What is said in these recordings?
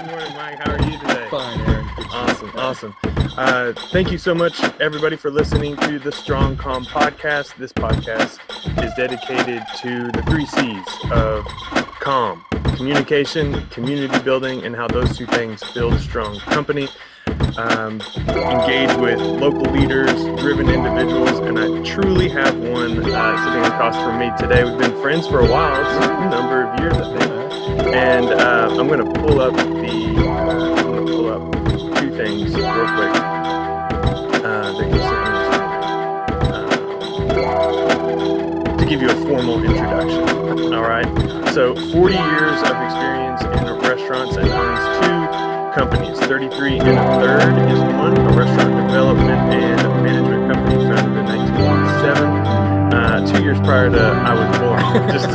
Good morning, Mike. How are you today? Fine, Aaron. Awesome. Thank you so much, everybody, for listening to the Strong Calm podcast. This podcast is dedicated to the 3 C's of calm: communication, community building, and how those 2 things build strong company. Engage with local leaders, driven individuals, and I truly have one sitting across from me today. We've been friends for a while, it's a number of years, I think. And I'm going to pull up 2 things real quick that you sent me to give you a formal introduction. All right. So 40 years of experience in restaurants and owns 2 companies. 33 and a third is one, a restaurant development and management company founded in 1987. 2 years prior to I was born, just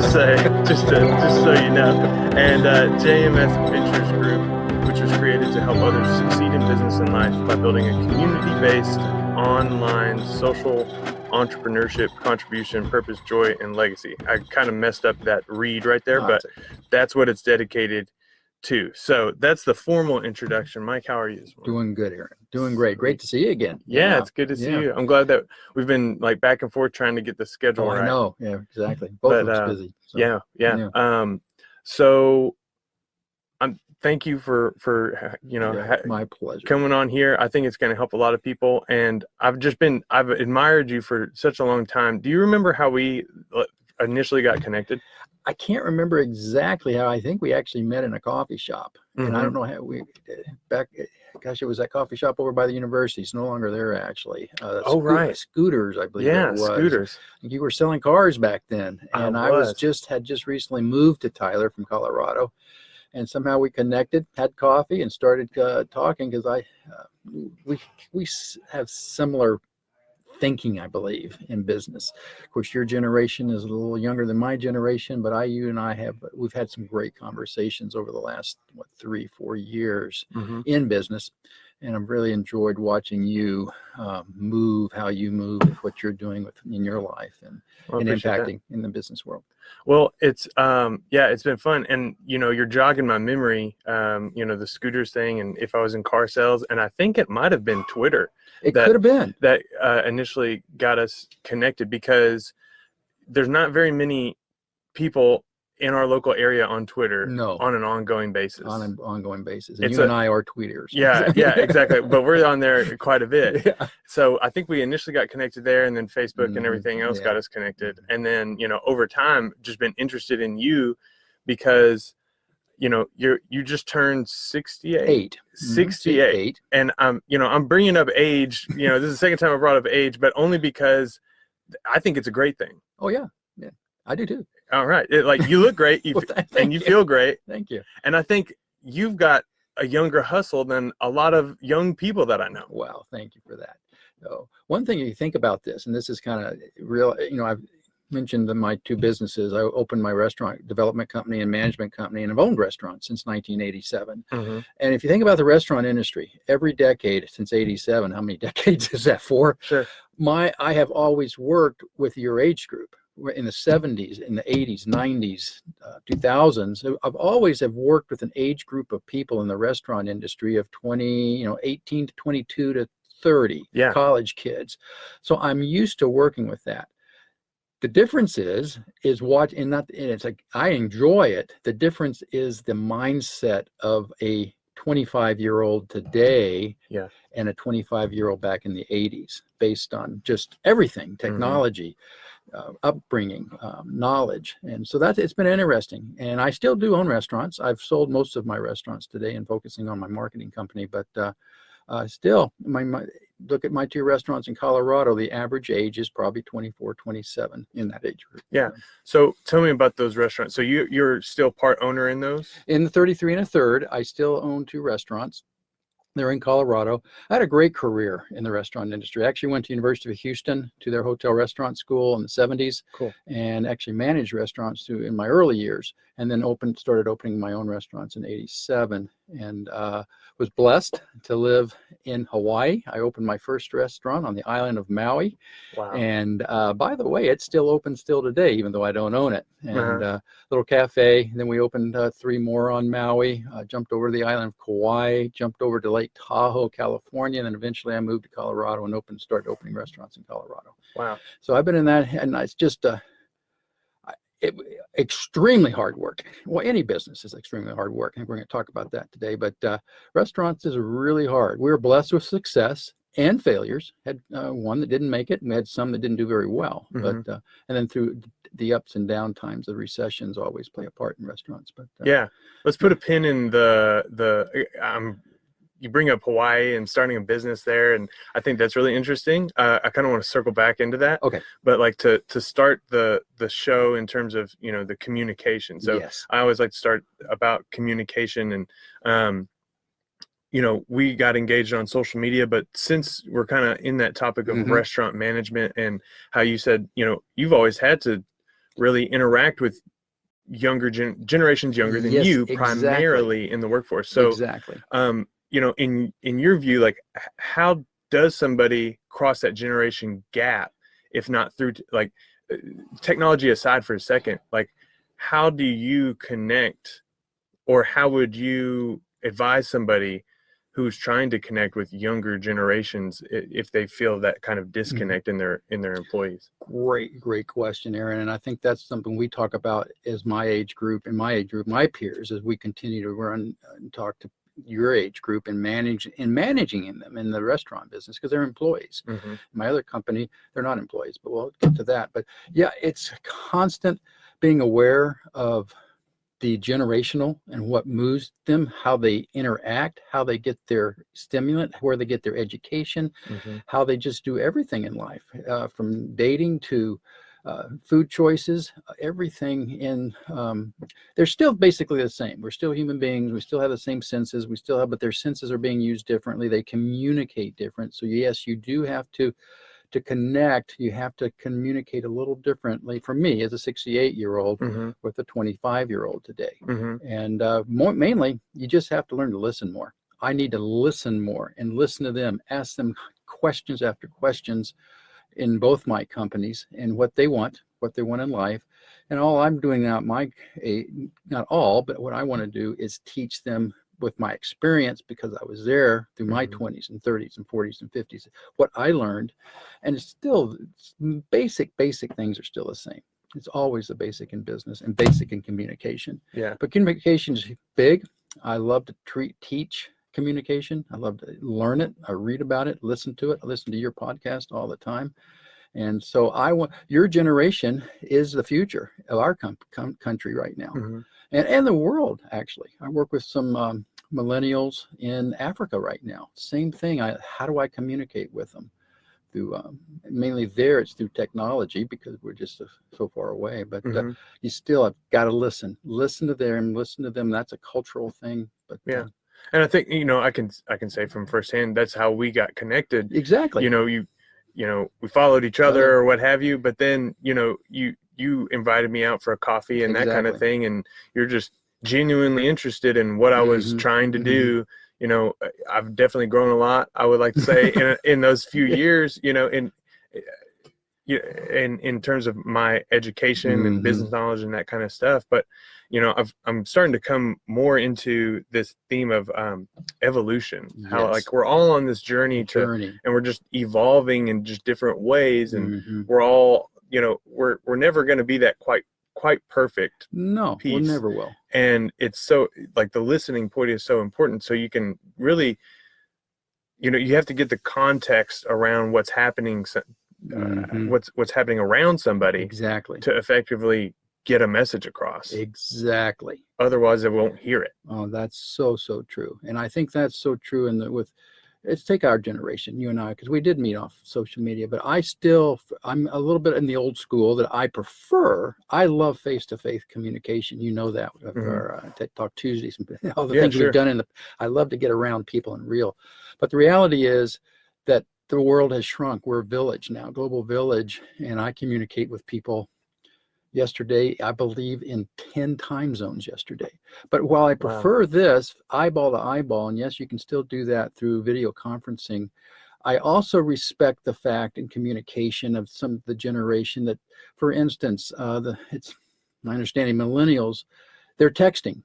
so you know. And JMS Ventures Group, which was created to help others succeed in business and life by building a community-based online social entrepreneurship, contribution, purpose, joy, and legacy. I kind of messed up that read right there, but that's what it's dedicated to. So that's the formal introduction. Mike, how are you this morning? Doing good, Aaron. Doing great. Great to see you again. Yeah, it's good to see you. I'm glad that we've been like back and forth trying to get the schedule right. I know. Yeah, exactly. Both of us busy. So. Yeah. So thank you for my pleasure, coming on here. I think it's going to help a lot of people, and I've admired you for such a long time. Do you remember how we initially got connected? I can't remember exactly how. I think we actually met in a coffee shop, and I don't know how we back. Gosh, it was that coffee shop over by the university. It's no longer there, actually. Right. Scooters, I believe. Yeah, it was. Scooters. You were selling cars back then, and I had just recently moved to Tyler from Colorado, and somehow we connected, had coffee, and started talking because we have similar thinking, I believe, in business. Of course, your generation is a little younger than my generation, but we've had some great conversations over the last 3-4 years in business, and I've really enjoyed watching you move, how you move, what you're doing in your life, and impacting in the business world. Well, it's been fun, and you're jogging my memory. The scooters thing, and if I was in car sales, and I think it might have been Twitter. It could have been that initially got us connected, because there's not very many people in our local area on Twitter on an ongoing basis. And you and I are tweeters. Yeah, exactly. But we're on there quite a bit. Yeah. So I think we initially got connected there, and then Facebook and everything else got us connected. And then, over time, just been interested in you because, you just turned 68. 68. And I'm bringing up age. This is the second time I brought up age, but only because I think it's a great thing. Oh, yeah. Yeah, I do too. All right. You look great and you feel great. Thank you. And I think you've got a younger hustle than a lot of young people that I know. Wow. Thank you for that. So one thing you think about this, and this is kind of real, I've mentioned my 2 businesses. I opened my restaurant development company and management company, and I've owned restaurants since 1987. And if you think about the restaurant industry, every decade since 87, how many decades is that for? Sure. I have always worked with your age group. In the 70s, in the 80s, 90s, 2000s, I've always worked with an age group of people in the restaurant industry of 18 to 22 to 30, college kids. So I'm used to working with that. The difference is what, and it's like I enjoy it. The difference is the mindset of a 25-year-old today and a 25-year-old back in the 80s, based on just everything, technology. Upbringing, knowledge, and so it's been interesting. And I still do own restaurants. I've sold most of my restaurants today and focusing on my marketing company, but still, look at my 2 restaurants in Colorado. The average age is probably 24, 27 in that age group. Yeah. So tell me about those restaurants. So you're still part owner in those? In the 33 and a third, I still own 2 restaurants. They're in Colorado. I had a great career in the restaurant industry. I actually went to University of Houston to their hotel restaurant school in the 70s. Cool. And actually managed restaurants in my early years, and then started opening my own restaurants in 87. and was blessed to live in Hawaii. I opened my first restaurant on the island of Maui. Wow. And by the way, it's still open still today, even though I don't own it. And Uh-huh. little cafe. And then we opened 3 more on Maui, jumped over to the island of Kauai, jumped over to Lake Tahoe, California. And then eventually I moved to Colorado and started opening restaurants in Colorado. Wow. So I've been in that, and it's just extremely hard work. Well, any business is extremely hard work, and we're going to talk about that today. But restaurants is really hard. We were blessed with success and failures. Had one that didn't make it, and we had some that didn't do very well. Mhm. But and then through the ups and down times, the recessions always play a part in restaurants. But Yeah, let's put a pin in you bring up Hawaii and starting a business there, and I think that's really interesting. I kind of want to circle back into that. Okay. But like to start the show in terms of, you know, the communication. So yes, I always like to start about communication, and you know, we got engaged on social media, but since we're kind of in that topic of Mhm. restaurant management and how you said, you know, you've always had to really interact with younger generations younger than Yes, you, exactly. primarily in the workforce. So exactly. you know, in your view, like how does somebody cross that generation gap, if not through like technology aside for a second, like how do you connect, or how would you advise somebody who's trying to connect with younger generations if they feel that kind of disconnect in their employees? Great question, Aaron. And I think that's something we talk about as my age group, my peers, as we continue to run and talk to your age group and managing them in the restaurant business, because they're employees. Mm-hmm. My other company, they're not employees, but we'll get to that. But yeah, it's constant being aware of the generational and what moves them, how they interact, how they get their stimulant, where they get their education, Mm-hmm. how they just do everything in life, from dating to food choices, everything in, they're still basically the same. We're still human beings. We still have the same senses. But their senses are being used differently. They communicate different. So yes, you do have to connect, you have to communicate a little differently. For me, as a 68-year-old Mm-hmm. with a 25-year-old today. Mm-hmm. And mainly, you just have to learn to listen more. I need to listen more and listen to them, ask them questions after questions in both my companies and what they want in life. And all I'm doing now, not all, but what I want to do is teach them with my experience, because I was there through my 20s and 30s and 40s and 50s, what I learned. And it's basic things are still the same. It's always the basic in business and basic in communication. Yeah. But communication is big. I love to teach communication. I love to learn it. I read about it, listen to it. I listen to your podcast all the time. And so your generation is the future of our country right now. Mm-hmm. And the world, actually. I work with some millennials in Africa right now. Same thing. How do I communicate with them? Through mainly there, it's through technology, because we're just so far away. But Mm-hmm. you still have got to listen to them. That's a cultural thing. But Yeah. And I think, you know, I can say from firsthand, that's how we got connected. exactly. You know, we followed each other or what have you, but then, you know, you invited me out for a coffee and that kind of thing. And you're just genuinely interested in what I was trying to do. You know, I've definitely grown a lot, I would like to say, in those few years, you know, in terms of my education and business knowledge and that kind of stuff. But, you know, I'm starting to come more into this theme of evolution, how like we're all on this journey and we're just evolving in just different ways. And we're all, you know, we're never going to be that quite perfect. No, piece. we never will. And it's so, like, the listening point is so important. So you can really, you know, you have to get the context around what's happening, what's happening around somebody, exactly, to effectively get a message across. Exactly. Otherwise, they won't hear it. Oh, that's so true. And I think that's so true. Let's take our generation, you and I, because we did meet off social media, but I'm a little bit in the old school that I prefer. I love face-to-face communication. You know that with our TED Talk Tuesdays and all the things we've done I love to get around people and real. But the reality is that the world has shrunk. We're a village now, global village, and I communicate with people yesterday, I believe in 10 time zones yesterday. But while I Wow. prefer this eyeball to eyeball, and yes, you can still do that through video conferencing, I also respect the fact in communication of some of the generation that, for instance, it's my understanding millennials, they're texting,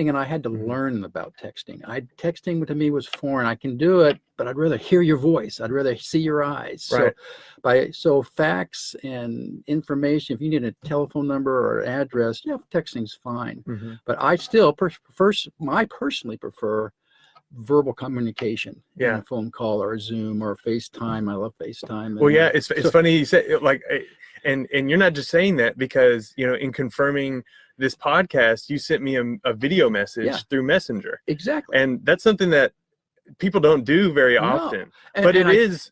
and I had to learn about texting. Texting to me was foreign. I can do it, but I'd rather hear your voice. I'd rather see your eyes. Right. So facts and information, if you need a telephone number or address, yeah, texting's fine. But I still personally prefer verbal communication in a phone call or a Zoom or a FaceTime. I love FaceTime. Well, yeah, it's funny you say it, like, and you're not just saying that because, you know, in confirming this podcast, you sent me a video message through Messenger. Exactly. And that's something that people don't do very often, but it's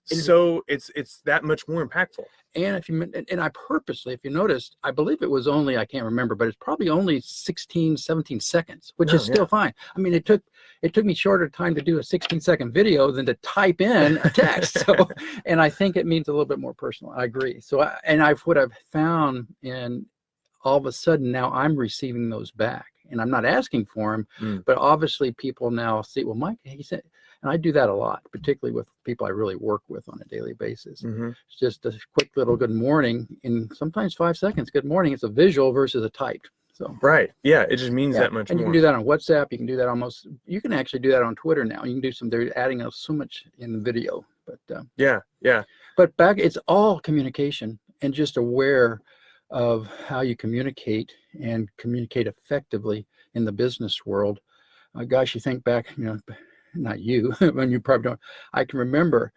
that much more impactful. And I purposely, if you noticed, I believe it was only, I can't remember, but it's probably only 16, 17 seconds, which is still fine. I mean, it took me shorter time to do a 16-second video than to type in a text. And I think it means a little bit more personal. I agree. What I've found, and all of a sudden now I'm receiving those back, and I'm not asking for them, but obviously people now see, well, Mike, he said, and I do that a lot, particularly with people I really work with on a daily basis. It's just a quick little good morning in sometimes 5 seconds. Good morning. It's a visual versus a typed. So right. Yeah. It just means that much more. And you can do that on WhatsApp. You can do that you can actually do that on Twitter now. You can do they're adding so much in video, but yeah. But it's all communication, and just aware of how you communicate and communicate effectively in the business world. Gosh, you think back, you know, not you, when you probably don't. I can remember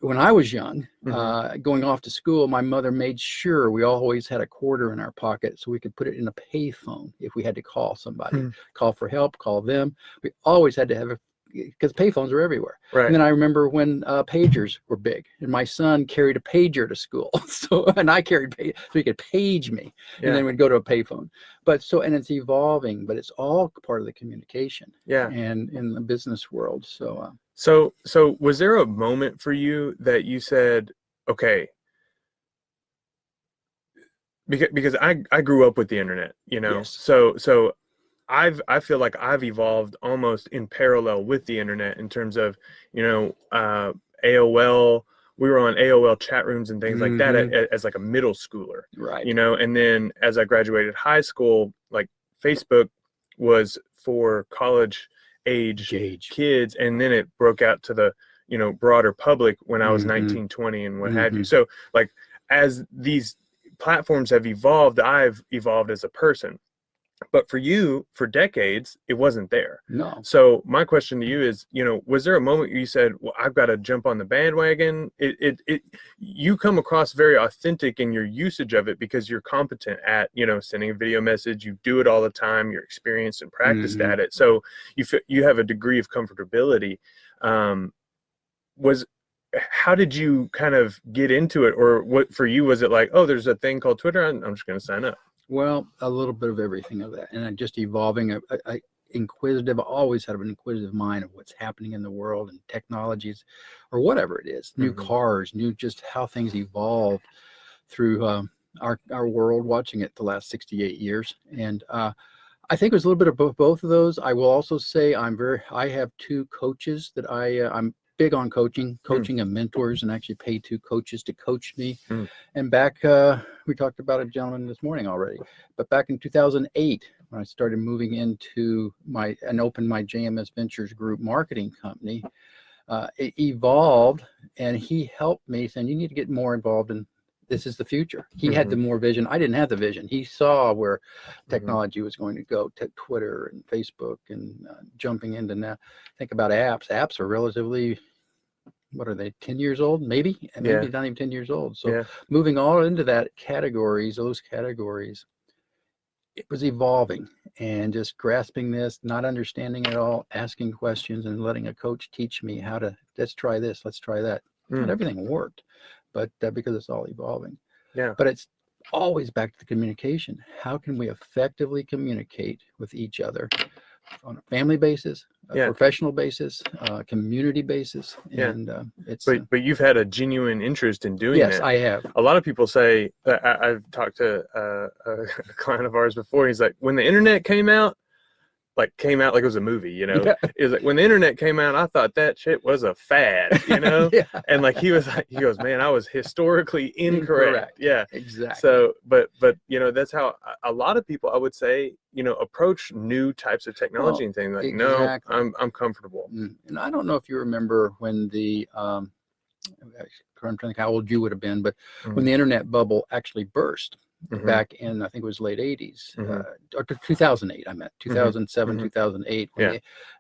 when I was young, going off to school, my mother made sure we always had a quarter in our pocket so we could put it in a pay phone if we had to call somebody, call for help, call them. We always had to have because payphones are everywhere. Right. And then I remember when pagers were big, and my son carried a pager to school. And I carried so he could page me, and then we'd go to a payphone. And it's evolving, but it's all part of the communication. And in the business world. So was there a moment for you that you said, okay, because I grew up with the internet, you know, so I feel like I've evolved almost in parallel with the internet in terms of, you know, AOL. We were on AOL chat rooms and things like that as like a middle schooler, right? You know, and then as I graduated high school, like Facebook was for college age kids, and then it broke out to the, you know, broader public when I was 19, 20 and what have you. So like as these platforms have evolved, I've evolved as a person. But for you, for decades, it wasn't there. No. So my question to you is, you know, was there a moment you said, well, I've got to jump on the bandwagon? You come across very authentic in your usage of it because you're competent at, you know, sending a video message. You do it all the time. You're experienced and practiced at it. So you have a degree of comfortability. How did you kind of get into it? Or what for you, was it like, oh, there's a thing called Twitter, I'm just going to sign up? Well, a little bit of everything of that, and I'm just evolving. Inquisitive. I always had an inquisitive mind of what's happening in the world and technologies, or whatever it is. New cars, just how things evolve through our world. Watching it the last 68 years, and I think it was a little bit of both of those. I will also say I have 2 coaches that I'm big on coaching and mentors, and actually pay 2 coaches to coach me. And back, we talked about a gentleman this morning already, but back in 2008, when I started moving into and opened my JMS Ventures Group marketing company, it evolved, and he helped me saying, you need to get more involved in, this is the future. He had the more vision. I didn't have the vision. He saw where technology was going to go, Twitter and Facebook, and jumping into now. Think about apps. Apps are relatively, what are they, 10 years old? Maybe not even 10 years old. So moving all into those categories, it was evolving, and just grasping this, not understanding it all, asking questions, and letting a coach teach me how to, let's try this, let's try that. Not everything worked, but because it's all evolving. But it's always back to the communication. How can we effectively communicate with each other on a family basis, Yeah. professional basis, community basis, Yeah. and it's. But you've had a genuine interest in doing Yes, that. I have. A lot of people say, I've talked to a client of ours before. He's like, when the internet came out like it was a movie, you know. Yeah. It was like when the internet came out, I thought that shit was a fad, you know. Yeah. And like he goes, man, I was historically incorrect. Yeah, Exactly. So, but you know, that's how a lot of people, I would say, you know, approach new types of technology and things like, exactly. no, I'm comfortable. And I don't know if you remember when the I'm trying to think how old you would have been, but when the internet bubble actually burst back in, I think it was late 80s, or 2008, I meant 2007, 2008.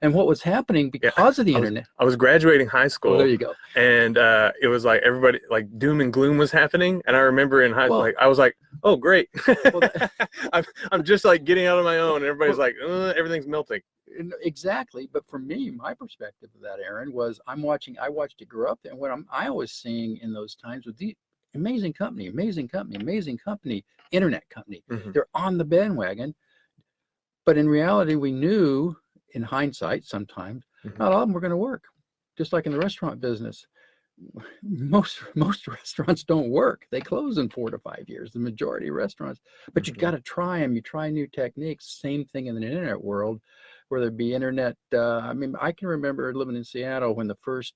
And what was happening because of the internet. I was graduating high school. Well, there you go. And it was like everybody, like doom and gloom was happening. And I remember in high school, like, I was like, oh, great. I'm just like getting out on my own. And everybody's like, everything's melting. Exactly. But for me, my perspective of that, Aaron, was I watched it grow up. And what I was seeing in those times was the amazing company, internet company. They're on the bandwagon. But in reality, we knew in hindsight, sometimes not all of them were going to work. Just like in the restaurant business, most restaurants don't work. They close in 4 to 5 years, the majority of restaurants. But you've got to try them. You try new techniques. Same thing in the internet world, whether it be internet. I mean, I can remember living in Seattle when the first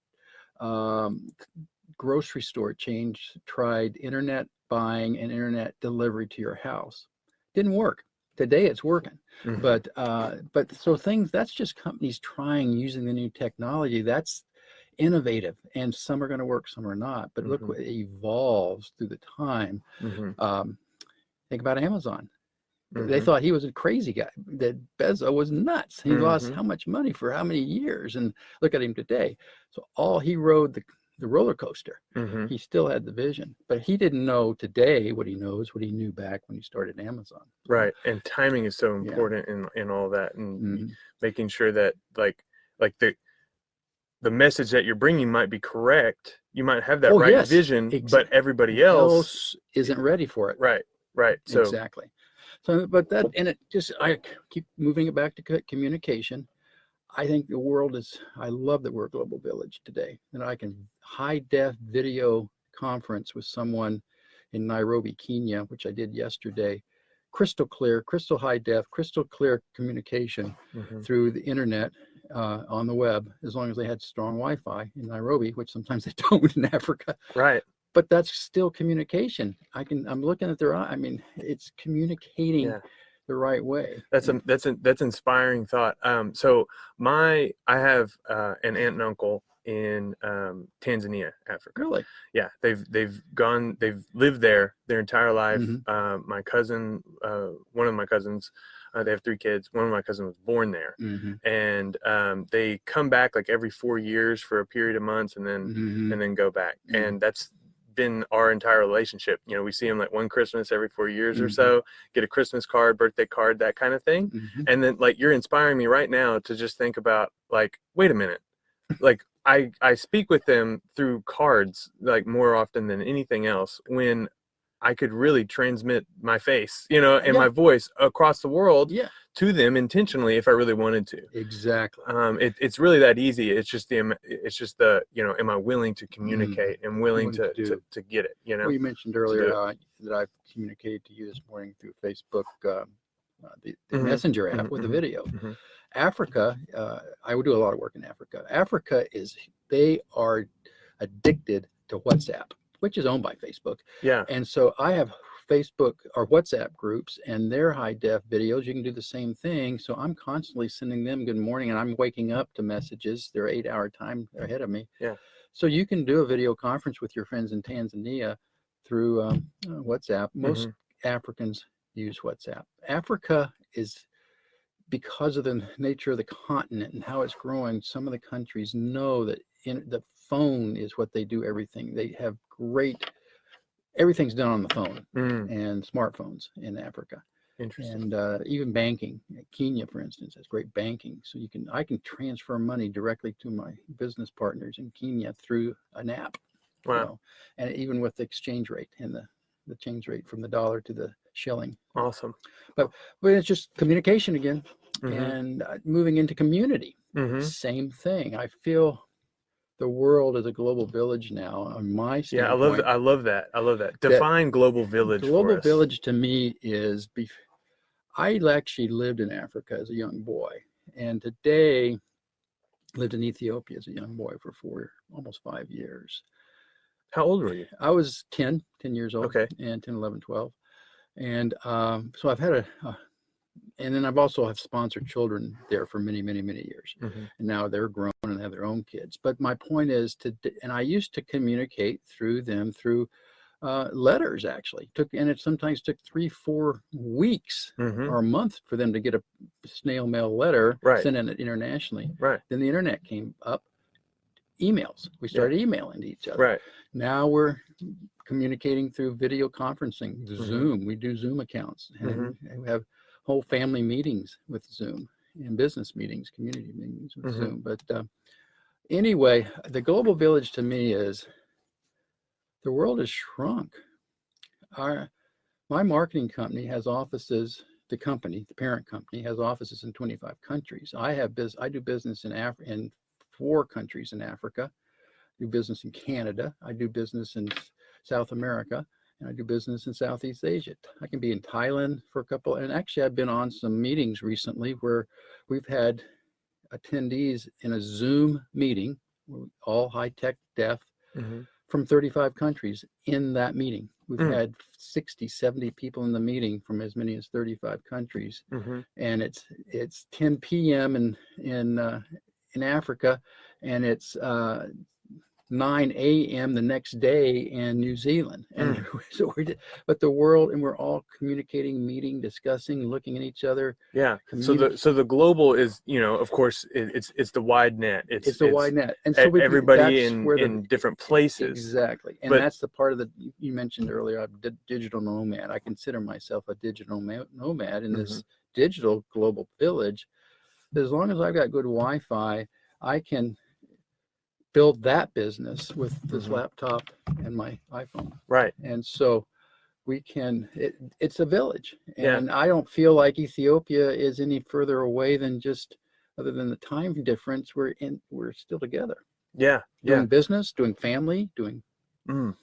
grocery store chain tried internet buying and internet delivery to your house. Didn't work. Today it's working. But so that's just companies trying using the new technology. That's innovative, and some are going to work, some are not. But look, it evolves through the time. Think about Amazon. They thought he was a crazy guy, that Bezos was nuts. He lost how much money for how many years, and look at him today. So he rode the roller coaster. He still had the vision, but he didn't know today what he knows, what he knew back when he started Amazon. Right. And timing is so important in all that, and making sure that like the message that you're bringing might be correct. You might have that vision, but everybody else isn't ready for it. Right. So exactly. So, but that, and it just, I keep moving it back to communication. I think I love that we're a global village today, and I can high-def video conference with someone in Nairobi, Kenya, which I did yesterday. Crystal clear, crystal high-def, crystal clear communication through the internet on the web, as long as they had strong Wi-Fi in Nairobi, which sometimes they don't in Africa. Right. But that's still communication. I'm looking at their eye. I mean, it's communicating the right way. That's inspiring thought. So I have an aunt and uncle in Tanzania, Africa. Really? Yeah, they've lived there their entire life. My cousin, one of my cousins, they have 3 kids. One of my cousins was born there, and they come back like every 4 years for a period of months, and then go back. And that's been our entire relationship. You know, we see them like one Christmas every 4 years or so, get a Christmas card, birthday card, that kind of thing. And then like, you're inspiring me right now to just think about like, wait a minute, like I speak with them through cards like more often than anything else, when I could really transmit my face, you know, and my voice across the world to them intentionally if I really wanted to. Exactly. It's really that easy. It's just the you know, am I willing to communicate and willing to get it, you know? Well, you mentioned earlier that I've communicated to you this morning through Facebook, the Messenger app with a video. Africa, I would do a lot of work in Africa. They are addicted to WhatsApp, which is owned by Facebook. Yeah. And so I have Facebook or WhatsApp groups, and their high def videos. You can do the same thing. So I'm constantly sending them good morning, and I'm waking up to messages. They're 8-hour time ahead of me. Yeah. So you can do a video conference with your friends in Tanzania through WhatsApp. Most Africans use WhatsApp. Africa is, because of the nature of the continent and how it's growing, some of the countries know that the phone is what they do everything. They have everything's done on the phone and smartphones in Africa. Interesting. And even banking. Kenya, for instance, has great banking. So I can transfer money directly to my business partners in Kenya through an app. Wow. You know? And even with the exchange rate and the change rate from the dollar to the shilling. Awesome. But it's just communication again. And moving into community, same thing. I feel the world is a global village now on my standpoint. Yeah, I love that. Define global village for global us. village to me is, I actually lived in Africa as a young boy, and today lived in Ethiopia as a young boy for almost 5 years. How old were you? I was 10 years old. Okay. And 10, 11, 12. And so I've had and then I've also sponsored children there for many, many, many years. And now they're grown and have their own kids. But my point is and I used to communicate through them through letters, actually. It sometimes took 3-4 weeks or a month for them to get a snail mail letter sent in internationally. Then the internet came up, emails. We started emailing to each other. Now we're communicating through video conferencing, Zoom. We do Zoom accounts, and we have whole family meetings with Zoom, and business meetings, community meetings with Zoom. But anyway, the global village to me is the world has shrunk. My marketing company has offices. The parent company, has offices in 25 countries. I do business in 4 countries in Africa. I do business in Canada. I do business in South America, and I do business in Southeast Asia. I can be in Thailand for a couple, and actually I've been on some meetings recently where we've had attendees in a Zoom meeting, all high-tech deaf, from 35 countries in that meeting. We've had 60, 70 people in the meeting from as many as 35 countries. And it's 10 p.m. in Africa, and it's 9 a.m. the next day in New Zealand. And so but the world, and we're all communicating, meeting, discussing, looking at each other. Yeah. So the global is, of course, it's the wide net. It's the wide net, and so everybody in different places. Exactly. And that's the part of you mentioned earlier. I'm digital nomad. I consider myself a digital nomad in this digital global village. As long as I've got good Wi-Fi, I can build that business with this laptop and my iPhone. And so it's a village. And I don't feel like Ethiopia is any further away than other than the time difference. We're still together. Doing business, doing family, doing.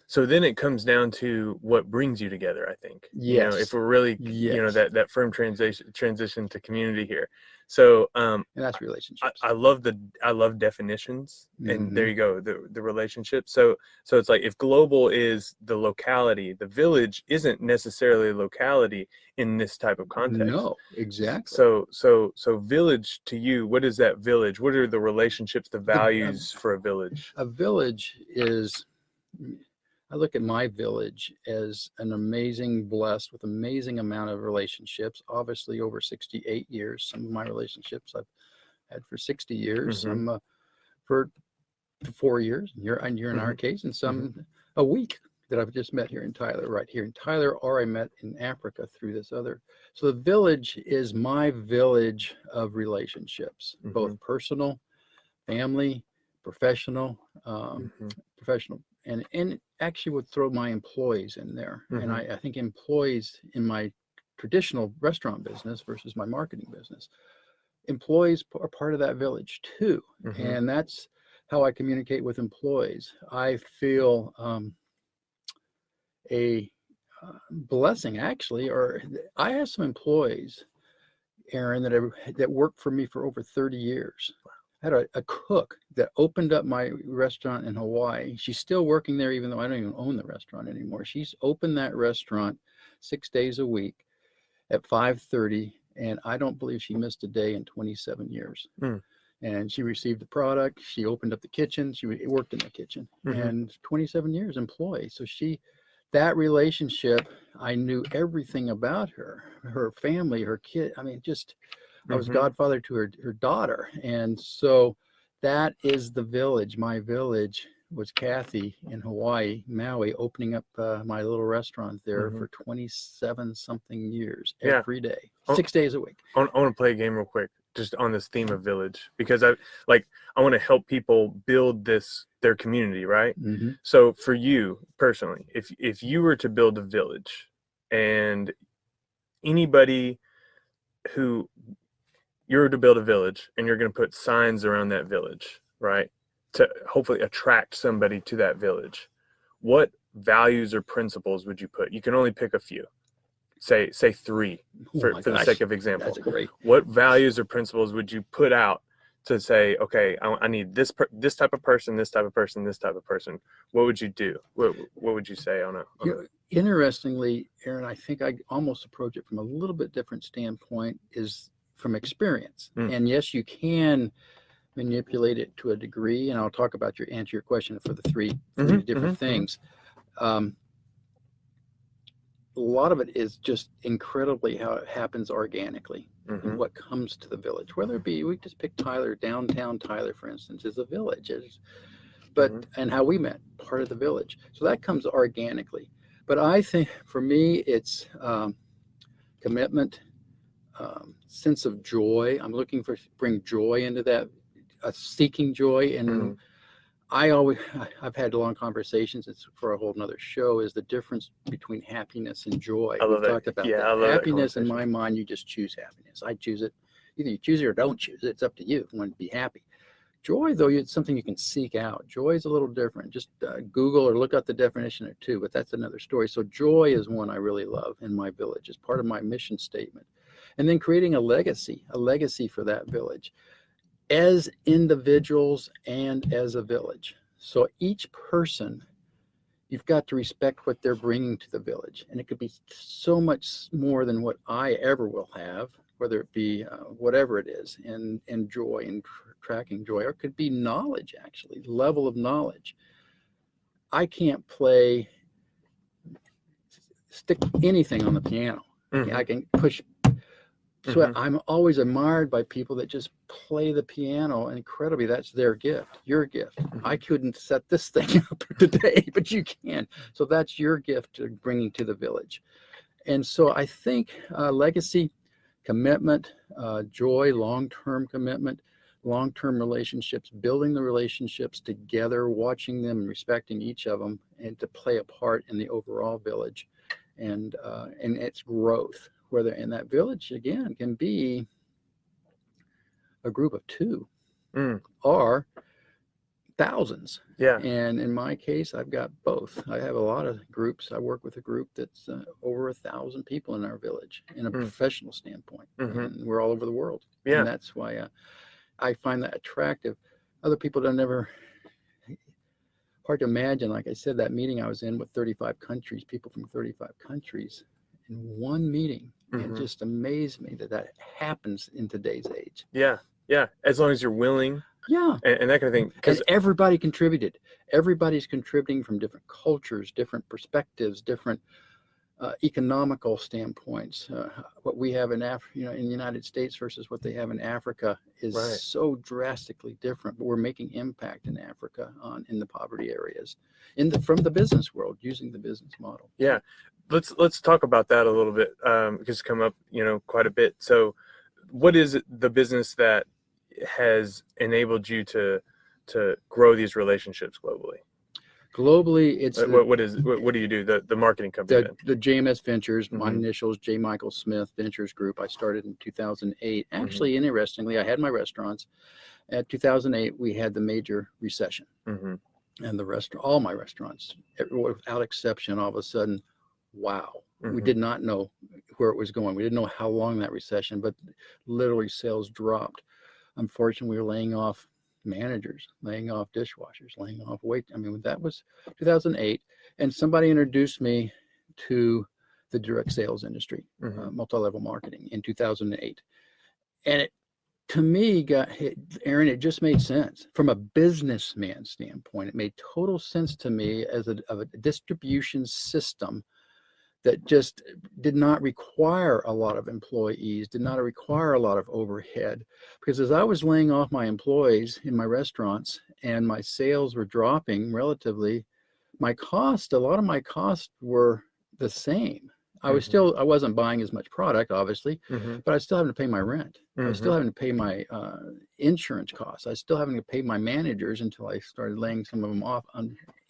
So then it comes down to what brings you together, I think. If we're really, that firm transition to community here. So, and that's relationships. I love definitions, and there you go, the relationship. So it's like, if global is the locality, the village isn't necessarily a locality in this type of context. No, exactly. So village to you, what is that village? What are the relationships, the values for a village? A village is, I look at my village as an blessed with amazing amount of relationships. Obviously, over 68 years. Some of my relationships I've had for 60 years, some for 4 years, and you're in our case, and some a week that I've just met here in Tyler, right here in Tyler, or I met in Africa through this other. So the village is my village of relationships, both personal, family, professional, and actually would throw my employees in there. And I think employees in my traditional restaurant business versus my marketing business, employees are part of that village too. And that's how I communicate with employees. I feel a blessing, actually, or I have some employees, Aaron, that worked for me for over 30 years. I had a cook that opened up my restaurant in Hawaii. She's still working there, even though I don't even own the restaurant anymore. She's opened that restaurant 6 days a week at 5:30, and I don't believe she missed a day in 27 years. And she received the product. She opened up the kitchen. She worked in the kitchen, and 27 years employee. So that relationship, I knew everything about her family, her kid. I mean, I was godfather to her daughter. And so that is the village. My village was Kathy in Hawaii, Maui, opening up my little restaurant there for 27 something years, every day, 6 days a week. I want to play a game real quick, just on this theme of village, because I want to help people build their community, right? So for you personally, if you were to build a village, and anybody who you're to build a village and you're going to put signs around that village, right? To hopefully attract somebody to that village. What values or principles would you put? You can only pick a few. Say 3 for the sake of example. That's a great. What values or principles would you put out to say, okay, I need this type of person, this type of person, this type of person? What would you do? What would you say on a Interestingly, Aaron, I think I almost approach it from a little bit different standpoint, is from experience. And yes, you can manipulate it to a degree, and I'll talk about answer your question for the three different things. A lot of it is just incredibly how it happens organically, and what comes to the village, whether it be, we just pick Tyler, downtown Tyler, for instance, is a village, and how we met, part of the village. So that comes organically. But I think for me, it's commitment, sense of joy. I'm looking for bring joy into that, seeking joy. And I've had long conversations. It's for a whole nother show, is the difference between happiness and joy. We've talked about that. I love happiness, in my mind, you just choose happiness. I choose it. Either you choose it or don't choose it. It's up to you if you want to be happy. Joy, though, it's something you can seek out. Joy is a little different. Just Google or look up the definition or two, but that's another story. So joy is one I really love in my village. It's part of my mission statement. And then creating a legacy for that village, as individuals and as a village. So each person, you've got to respect what they're bringing to the village. And it could be so much more than what I ever will have, whether it be whatever it is, and joy and tracking joy, or it could be knowledge, actually, level of knowledge. I can't stick anything on the piano. I can push. So I'm always admired by people that just play the piano incredibly. That's their gift, your gift. I couldn't set this thing up today, but you can. So that's your gift to bringing to the village. And so I think legacy, commitment, joy, long-term commitment, long-term relationships, building the relationships together, watching them and respecting each of them, and to play a part in the overall village and its growth. Whether in that village, again, can be a group of 2 or thousands. Yeah. And in my case, I've got both. I have a lot of groups. I work with a group that's over 1,000 people in our village in a professional standpoint. And we're all over the world. Yeah. And that's why I find that attractive. Other people don't ever, hard to imagine, like I said, that meeting I was in with 35 countries, people from 35 countries in one meeting. It just amazed me that happens in today's age. Yeah. As long as you're willing. Yeah. And that kind of thing. Because everybody contributed. Everybody's contributing from different cultures, different perspectives, different economical standpoints. What we have in in the United States versus what they have in Africa is so drastically different. But we're making impact in Africa in the poverty areas, from the business world, using the business model. Yeah. Let's talk about that a little bit, because it's come up, quite a bit. So what is the business that has enabled you to grow these relationships globally? Globally, it's what do you do? The marketing company. The JMS Ventures, my initials, J. Michael Smith Ventures Group. I started in 2008. Actually, interestingly, I had my restaurants. At 2008, we had the major recession, and all my restaurants, without exception, all of a sudden, wow. We did not know where it was going. We didn't know how long that recession, but literally sales dropped. Unfortunately, we were laying off managers, laying off dishwashers, laying off that was 2008. And somebody introduced me to the direct sales industry, multi-level marketing, in 2008. And it, to me, Aaron, it just made sense from a businessman standpoint. It made total sense to me as a distribution system that just did not require a lot of employees, did not require a lot of overhead. Because as I was laying off my employees in my restaurants and my sales were dropping relatively, a lot of my costs were the same. I wasn't buying as much product, obviously, but I was still having to pay my rent. I was still having to pay my insurance costs. I was still having to pay my managers until I started laying some of them off,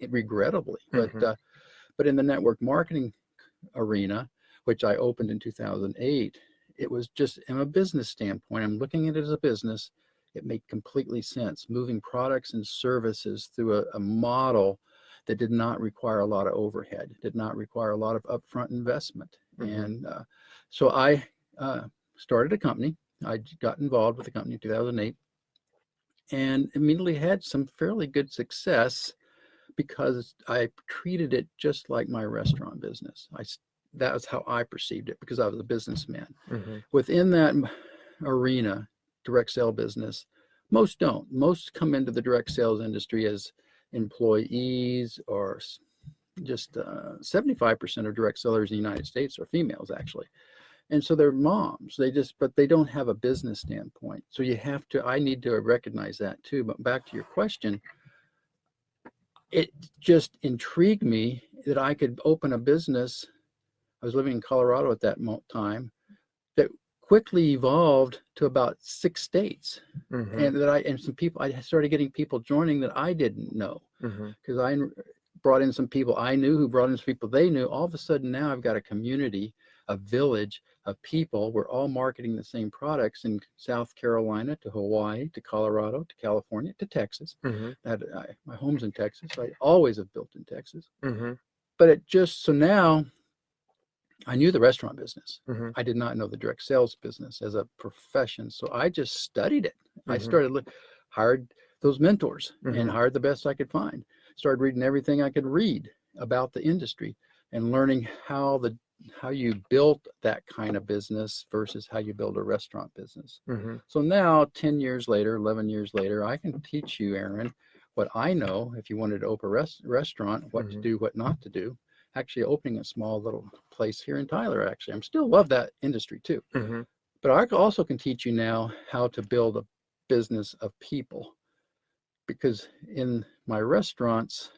regrettably. But in the network marketing arena, which I opened in 2008, it was just from a business standpoint, I'm looking at it as a business. It made completely sense, moving products and services through a model that did not require a lot of overhead, did not require a lot of upfront investment. And so I started a company. I got involved with the company in 2008 and immediately had some fairly good success because I treated it just like my restaurant business. That was how I perceived it because I was a businessman. Within that arena, direct sale business, most don't. Most come into the direct sales industry as employees, or just 75% of direct sellers in the United States are females, actually. And so they're moms. But they don't have a business standpoint. So I need to recognize that too. But back to your question, it just intrigued me that I could open a business. I was living in Colorado at that time, that quickly evolved to about 6 states. And some people, I started getting people joining that I didn't know, because I brought in some people I knew who brought in some people they knew. All of a sudden now I've got a community, a village of people. We're all marketing the same products in South Carolina to Hawaii to Colorado to California to Texas. My home's in Texas. I always have built in Texas. But so now I knew the restaurant business. I did not know the direct sales business as a profession. So I just studied it. I hired those mentors and hired the best I could find. Started reading everything I could read about the industry and learning how you built that kind of business versus how you build a restaurant business. So now 10 years later, 11 years later, I can teach you, Aaron, what I know. If you wanted to open a restaurant, what to do, what not to do. Actually opening a small little place here in Tyler, actually. I'm still love that industry too. But I also can teach you now how to build a business of people. Because in my restaurants,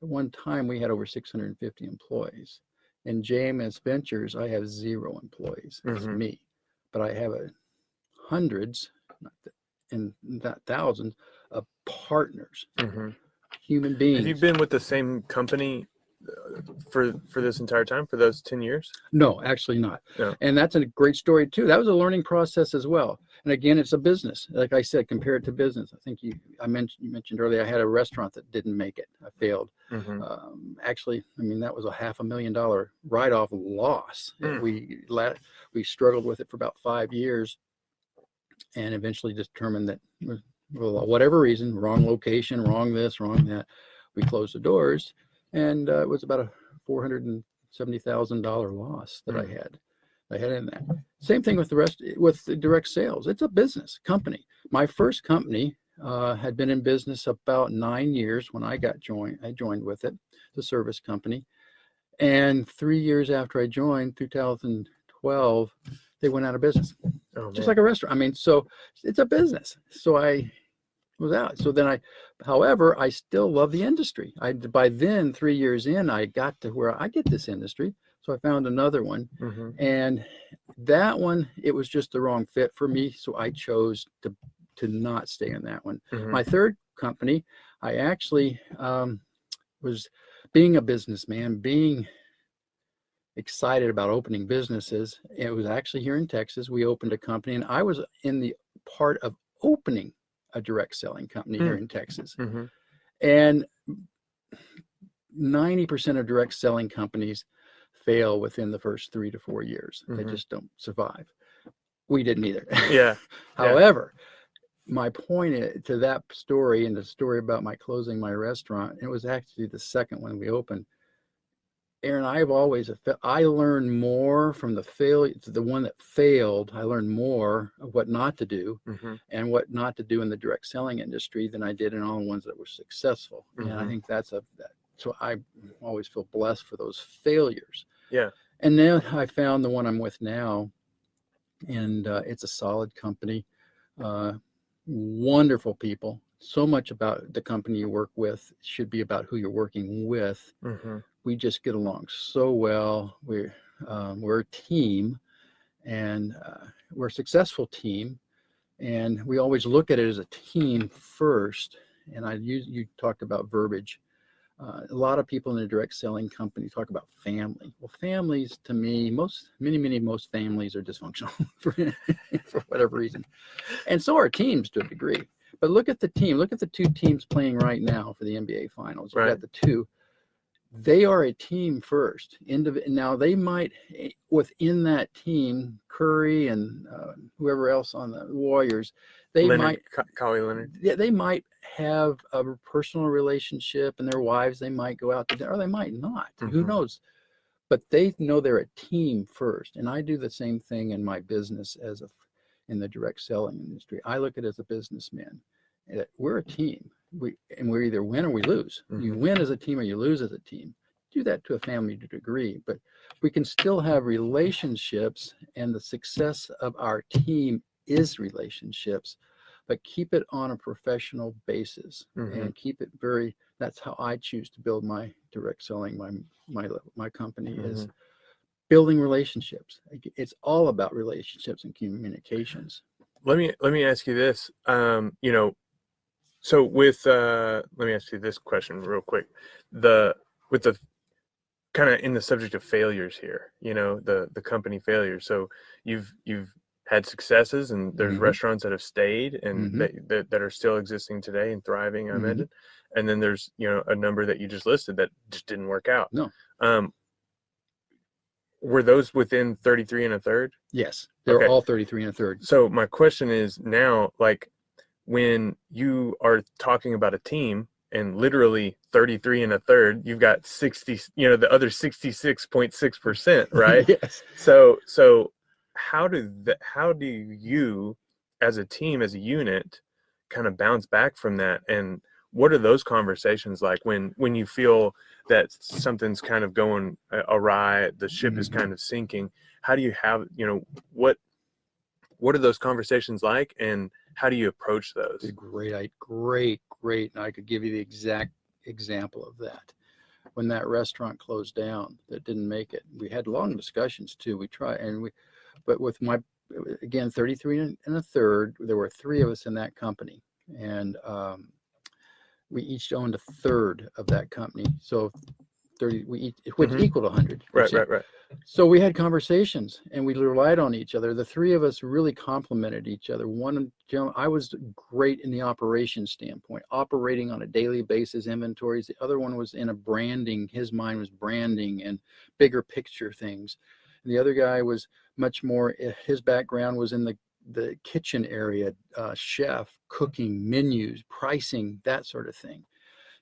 at one time we had over 650 employees. In JMS Ventures, I have 0 employees. It's me. But I have hundreds and not thousands of partners, human beings. Have you been with the same company for this entire time, for those 10 years? No, actually not. No. And that's a great story too. That was a learning process as well. And again, it's a business. Like I said, compared to business, I think you mentioned earlier, I had a restaurant that didn't make it. I failed. Actually, I mean, that was a $500,000 write-off loss. We struggled with it for about 5 years and eventually determined that, for whatever reason, wrong location, wrong this, wrong that, we closed the doors. And it was about a $470,000 loss that I had in that. Same thing with the direct sales. It's a business company. My first company had been in business about 9 years when I joined with it, the service company. And 3 years after I joined, 2012, they went out of business. Just like a restaurant. I mean, so it's a business. So I was out. So then however, I still love the industry. By then, 3 years in, I got to where I get this industry. So I found another one. And that one, it was just the wrong fit for me. So I chose to not stay in that one. My third company, I actually was being a businessman, being excited about opening businesses. It was actually here in Texas. We opened a company and I was in the part of opening a direct selling company here in Texas. And 90% of direct selling companies fail within the first 3 to 4 years. They just don't survive. We didn't either. However, my point to that story and the story about my closing my restaurant, it was actually the second one we opened. Aaron, I learned more from the one that failed. I learned more of what not to do and what not to do in the direct selling industry than I did in all the ones that were successful. And I think so I always feel blessed for those failures. And then I found the one I'm with now, and it's a solid company, wonderful people. So much about the company you work with should be about who you're working with. We just get along so well. We're a team, and we're a successful team, and we always look at it as a team first. And you talked about verbiage. A lot of people in the direct selling company talk about family. Well, families, to me, most families are dysfunctional for whatever reason, and so are teams to a degree. But look at the team. Look at the two teams playing right now for the NBA Finals. You've got the two. They are a team first. Now they might, within that team, Curry and whoever else on the Warriors, Kawhi Leonard. Yeah, they might have a personal relationship, and their wives, they might go out to dinner, or they might not. Who knows? But they know they're a team first. And I do the same thing in my business in the direct selling industry. I look at it as a businessman. We're a team. We either win or we lose. You win as a team or you lose as a team. Do that to a family to a degree, but we can still have relationships, and the success of our team is relationships, but keep it on a professional basis and keep it that's how I choose to build my direct selling, my company is building relationships. It's all about relationships and communications. Let me ask you this. So let me ask you this question real quick. With the kind of in the subject of failures here, the company failures. So you've had successes, and there's restaurants that have stayed and that are still existing today and thriving, I imagine. And then there's, a number that you just listed that just didn't work out. No. Were those within 33 and a third? Yes, they're all 33 and a third. So my question is now, like, when you are talking about a team and literally 33 and a third, you've got 60, the other 66.6%, right? Yes. So how do you as a team, as a unit, kind of bounce back from that? And what are those conversations like when you feel that something's kind of going awry, the ship is kind of sinking? How do you have, what are those conversations like, and how do you approach those? Great. And I could give you the exact example of that. When that restaurant closed down, that didn't make it, we had long discussions too. But with 33 and a third, there were three of us in that company, and we each owned a third of that company. So 30, which equaled 100. Right. So we had conversations, and we relied on each other. The three of us really complemented each other. I was great in the operations standpoint, operating on a daily basis, inventories. The other one was in a branding. His mind was branding and bigger picture things. And the other guy was much more, his background was in the kitchen area, chef, cooking, menus, pricing, that sort of thing.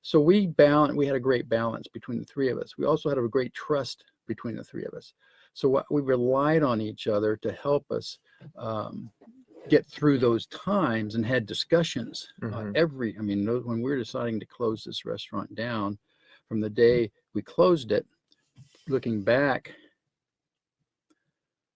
So we had a great balance between the three of us. We also had a great trust between the three of us. So we relied on each other to help us get through those times, and had discussions when we were deciding to close this restaurant down, from the day we closed it, looking back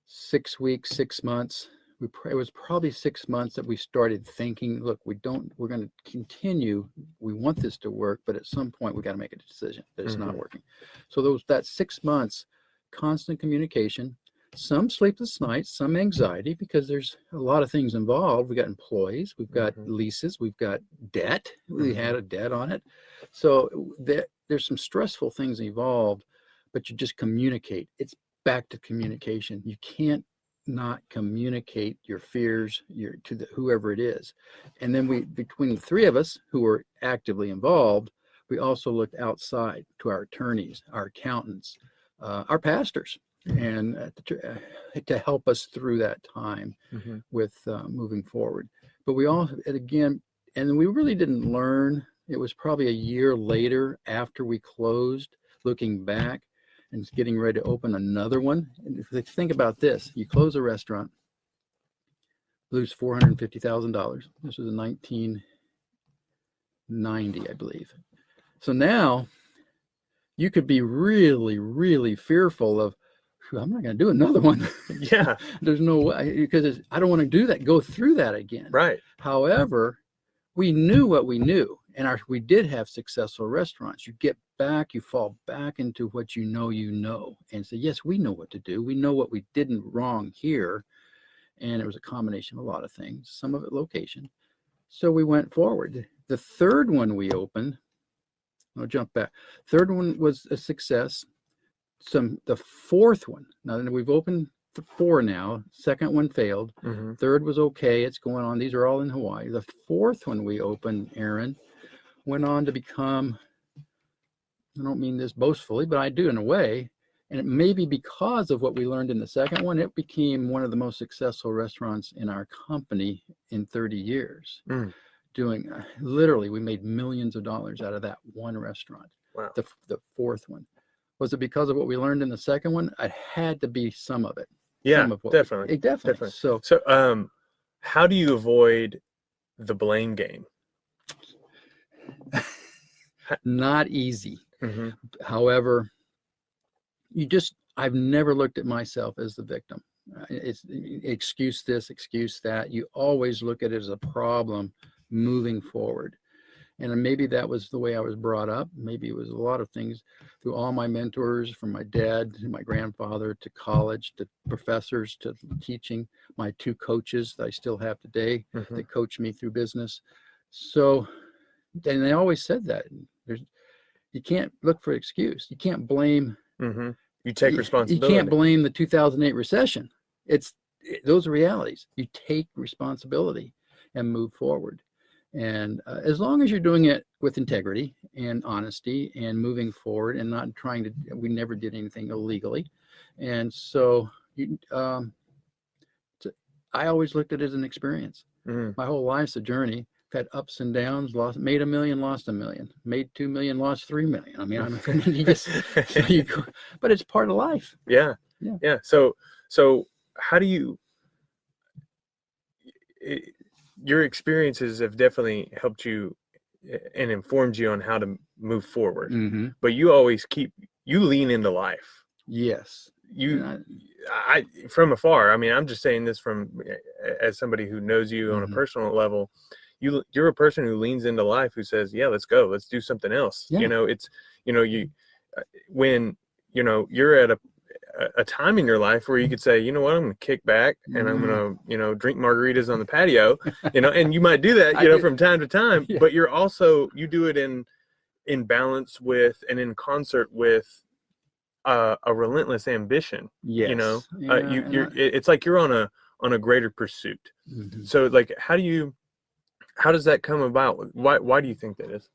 6 weeks, 6 months, it was probably 6 months that we started thinking, look, we're going to continue. We want this to work, but at some point we got to make a decision that it's not working. So that 6 months, constant communication, some sleepless nights, some anxiety, because there's a lot of things involved. We got employees, we've got leases, we've got debt. We had a debt on it. So there's some stressful things involved, but you just communicate. It's back to communication. You can't not communicate your fears to whoever it is. And then between the three of us who were actively involved, we also looked outside to our attorneys, our accountants, our pastors, and to help us through that time with moving forward. But we really didn't learn. It was probably a year later, after we closed, looking back and getting ready to open another one. And if you think about this, you close a restaurant, lose $450,000. This was in 1990, I believe. So now you could be really, really fearful of, I'm not going to do another one. Yeah. There's no way, because I don't want to go through that again. Right. However, we knew what we knew, and we did have successful restaurants. You fall back into what you know, and say, yes, we know what to do. We know what we didn't wrong here. And it was a combination of a lot of things, some of it location. So we went forward. The third one we opened, I'll jump back. Third one was a success. The fourth one, now that we've opened 4 now, second one failed. Third was okay. It's going on. These are all in Hawaii. The fourth one we opened, Aaron, went on to become, I don't mean this boastfully, but I do in a way. And it may be because of what we learned in the second one, it became one of the most successful restaurants in our company in 30 years. Doing, literally, we made millions of dollars out of that one restaurant. Wow. The fourth one. Was it because of what we learned in the second one? It had to be some of it. Yeah, some of what definitely. Definitely. So, how do you avoid the blame game? Not easy. However, I've never looked at myself as the victim. It's excuse this, excuse that. You always look at it as a problem moving forward. And maybe that was the way I was brought up. Maybe it was a lot of things through all my mentors, from my dad to my grandfather to college to professors to teaching, my 2 coaches that I still have today that coach me through business. So, and they always said that you can't look for excuse. You can't blame. You take responsibility. You can't blame the 2008 recession. Those are realities. You take responsibility and move forward. And as long as you're doing it with integrity and honesty and moving forward and not trying we never did anything illegally. And so I always looked at it as an experience. My whole life's a journey. I've had ups and downs, made $1 million, lost $1 million, made $2 million, lost $3 million. I mean, but it's part of life. Yeah. So how do you, your experiences have definitely helped you and informed you on how to move forward, but you always you lean into life. Yes. I from afar, I mean, I'm just saying this as somebody who knows you on a personal level. You're a person who leans into life, who says, yeah, let's go, let's do something else. Yeah. When you're at a time in your life where you could say, you know what, I'm going to kick back and I'm going to, drink margaritas on the patio, and you might do that, from time to time, but you do it in balance with and in concert with a relentless ambition. Yes. It's like you're on a greater pursuit. So like, how does that come about? Why do you think that is?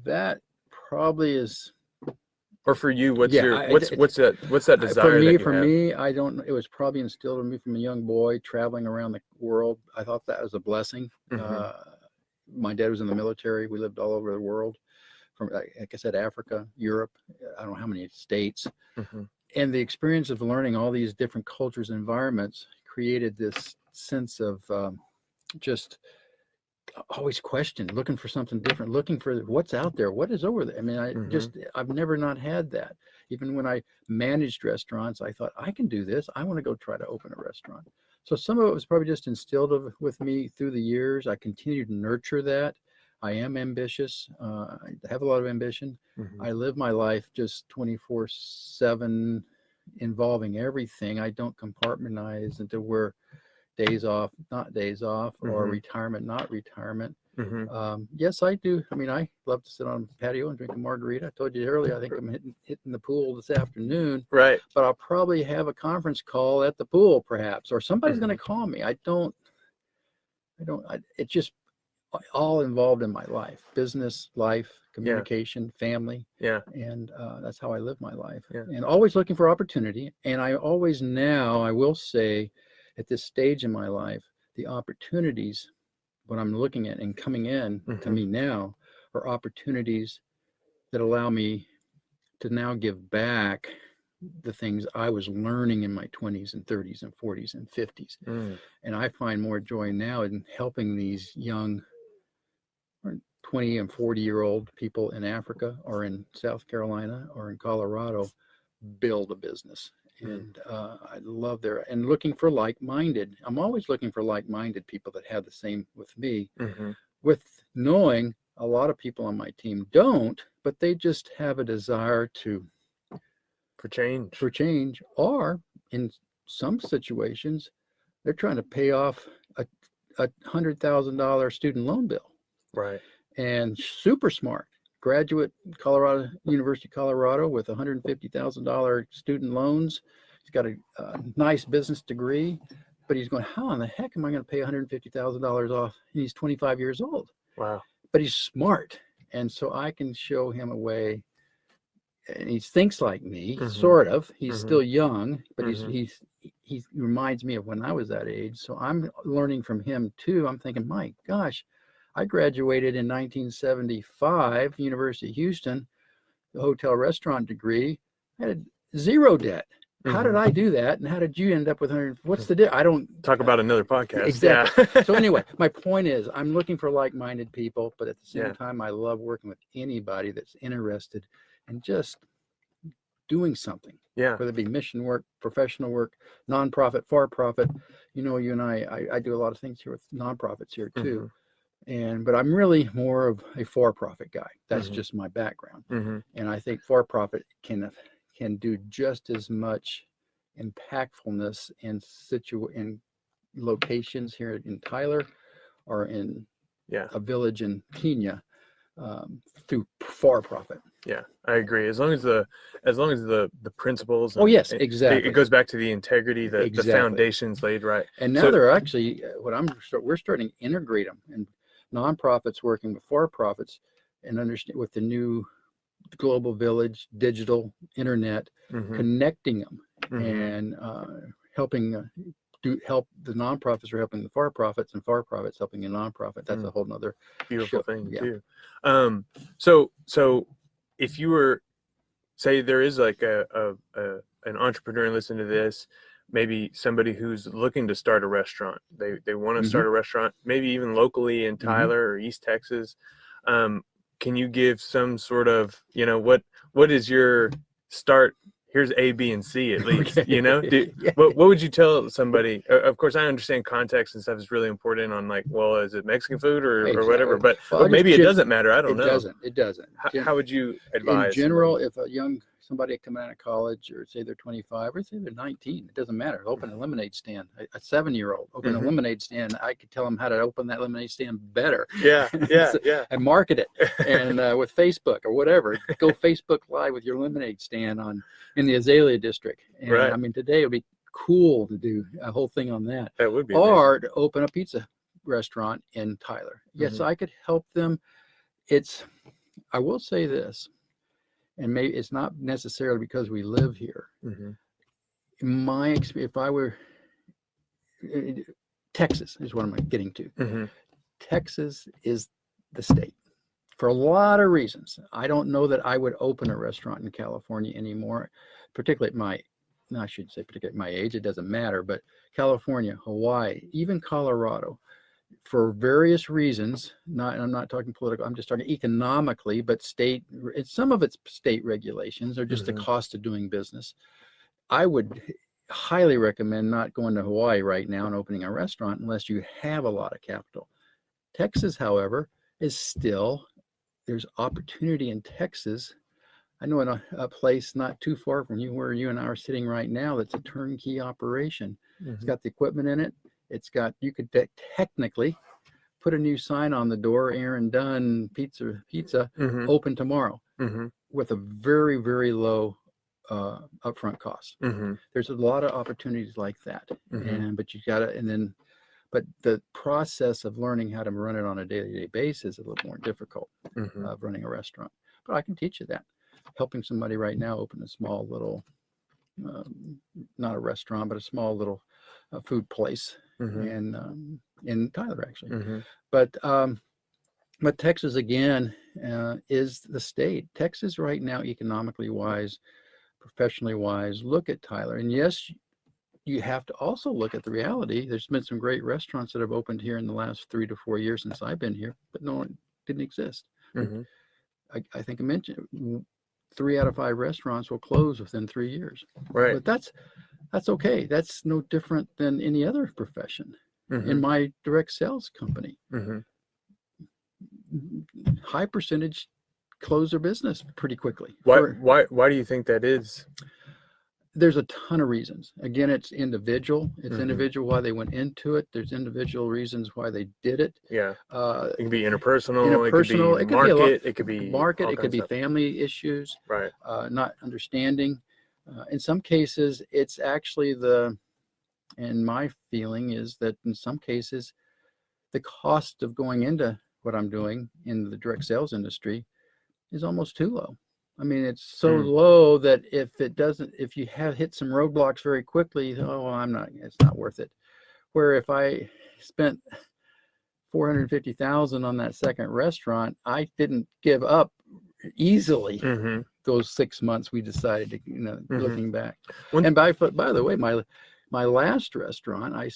That probably is. Or for you, what's that desire? For me, I don't. It was probably instilled in me from a young boy traveling around the world. I thought that was a blessing. My dad was in the military. We lived all over the world, from, like I said, Africa, Europe. I don't know how many states. And the experience of learning all these different cultures and environments created this sense of just always question, looking for something different, looking for what's out there, what is over there. I mean, I've never not had that. Even when I managed restaurants, I thought, I can do this. I want to go try to open a restaurant. So some of it was probably just instilled with me through the years. I continue to nurture that. I am ambitious. I have a lot of ambition. I live my life just 24/7, involving everything. I don't compartmentalize into where days off, not days off, or retirement, not retirement. Yes, I do. I mean, I love to sit on a patio and drink a margarita. I told you earlier, I think I'm hitting the pool this afternoon. Right. But I'll probably have a conference call at the pool, perhaps, or somebody's going to call me. It's just all involved in my life, business, life, communication, family. Yeah. And that's how I live my life. Yeah. And always looking for opportunity. And I will say, at this stage in my life, the opportunities, what I'm looking at and coming in to me now, are opportunities that allow me to now give back the things I was learning in my 20s and 30s and 40s and 50s. And I find more joy now in helping these young 20 and 40-year-old people in Africa or in South Carolina or in Colorado build a business. And I love and looking for like-minded. I'm always looking for like-minded people that have the same with me, with knowing a lot of people on my team don't, but they just have a desire for change, or in some situations, they're trying to pay off a $100,000 student loan bill. Right. And super smart. graduate, University of Colorado with $150,000 student loans. He's got a nice business degree, but he's going, how in the heck am I going to pay $150,000 off? And he's 25 years old. Wow. But he's smart. And so I can show him a way, and he thinks like me, sort of. He's still young, but he reminds me of when I was that age. So I'm learning from him too. I'm thinking, my gosh, I graduated in 1975, University of Houston, the hotel restaurant degree. I had zero debt. How did I do that? And how did you end up with 100? What's the deal? I don't talk about another podcast. Exactly. Yeah. So anyway, my point is I'm looking for like-minded people, but at the same Yeah. time, I love working with anybody that's interested in just doing something. Yeah. Whether it be mission work, professional work, nonprofit, for-profit. You know, you and I do a lot of things here with nonprofits here too. But I'm really more of a for-profit guy. That's just my background. And I think for-profit can do just as much impactfulness in locations here in Tyler or in a village in Kenya through for-profit. Yeah, I agree. As long as the principles. Oh yes, exactly. It goes back to the integrity, the foundations laid right. And now they're actually we're starting to integrate them, and nonprofits working with for-profits and understand with the new global village, digital, internet, connecting them and helping help the nonprofits are helping the for-profits, and for-profits helping the nonprofit. That's a whole nother beautiful thing too. So if you were, say there is like an entrepreneur listening to this, maybe somebody who's looking to start a restaurant, they want to start a restaurant, maybe even locally in Tyler or East Texas. Can you give some sort of, what is your start? Here's A, B, and C at least, what would you tell somebody? Of course, I understand context and stuff is really important on like, well, is it Mexican food or whatever, but maybe it doesn't matter. I don't know. It doesn't. How would you advise? In general, if somebody coming out of college, or say they're 25 or say they're 19, it doesn't matter. Open a lemonade stand. A 7-year-old open a lemonade stand. I could tell them how to open that lemonade stand better. Yeah. And market it, and with Facebook or whatever, go Facebook Live with your lemonade stand in the Azalea district. And right. I mean, today it would be cool to do a whole thing on that. That would be. Or to open a pizza restaurant in Tyler. Yes, I could help them. I will say this. And maybe it's not necessarily because we live here. In my experience, if I were Texas is what I'm getting to. Texas is the state for a lot of reasons. I don't know that I would open a restaurant in California anymore, particularly at my age. It doesn't matter, but California, Hawaii, even Colorado, for various reasons, I'm not talking political, I'm just talking economically, but some of it's state regulations or just the cost of doing business. I would highly recommend not going to Hawaii right now and opening a restaurant unless you have a lot of capital. Texas, however, there's opportunity in Texas. I know in a place not too far from you where you and I are sitting right now that's a turnkey operation. It's got the equipment in it. You could technically put a new sign on the door, Aaron Dunn Pizza, open tomorrow with a very, very low upfront cost. There's a lot of opportunities like that. But the process of learning how to run it on a day-to-day basis is a little more difficult of running a restaurant. But I can teach you that. Helping somebody right now open a small little, not a restaurant, but a small little food place. In Tyler, actually. But Texas, again, is the state. Texas right now, economically wise, professionally wise, look at Tyler. And yes, you have to also look at the reality. There's been some great restaurants that have opened here in the last 3 to 4 years since I've been here, but no, it didn't exist. I think I mentioned 3 out of 5 restaurants will close within 3 years. Right. But that's okay. That's no different than any other profession. In my direct sales company, high percentage close their business pretty quickly. Why do you think that is? There's a ton of reasons. Again, it's individual. It's Mhm. individual why they went into it. There's individual reasons why they did it. Yeah. Uh, It can be interpersonal. interpersonal. It could be A lot. market. It could be Market. all It could kinds be of stuff. family issues. Right. Not understanding. In some cases, it's actually and my feeling is that in some cases, the cost of going into what I'm doing in the direct sales industry is almost too low. I mean, it's so low that if you have hit some roadblocks very quickly, it's not worth it. Where if I spent $450,000 on that second restaurant, I didn't give up easily. Mm-hmm. Those 6 months we decided to, Mm-hmm. looking back. And by the way, my last restaurant I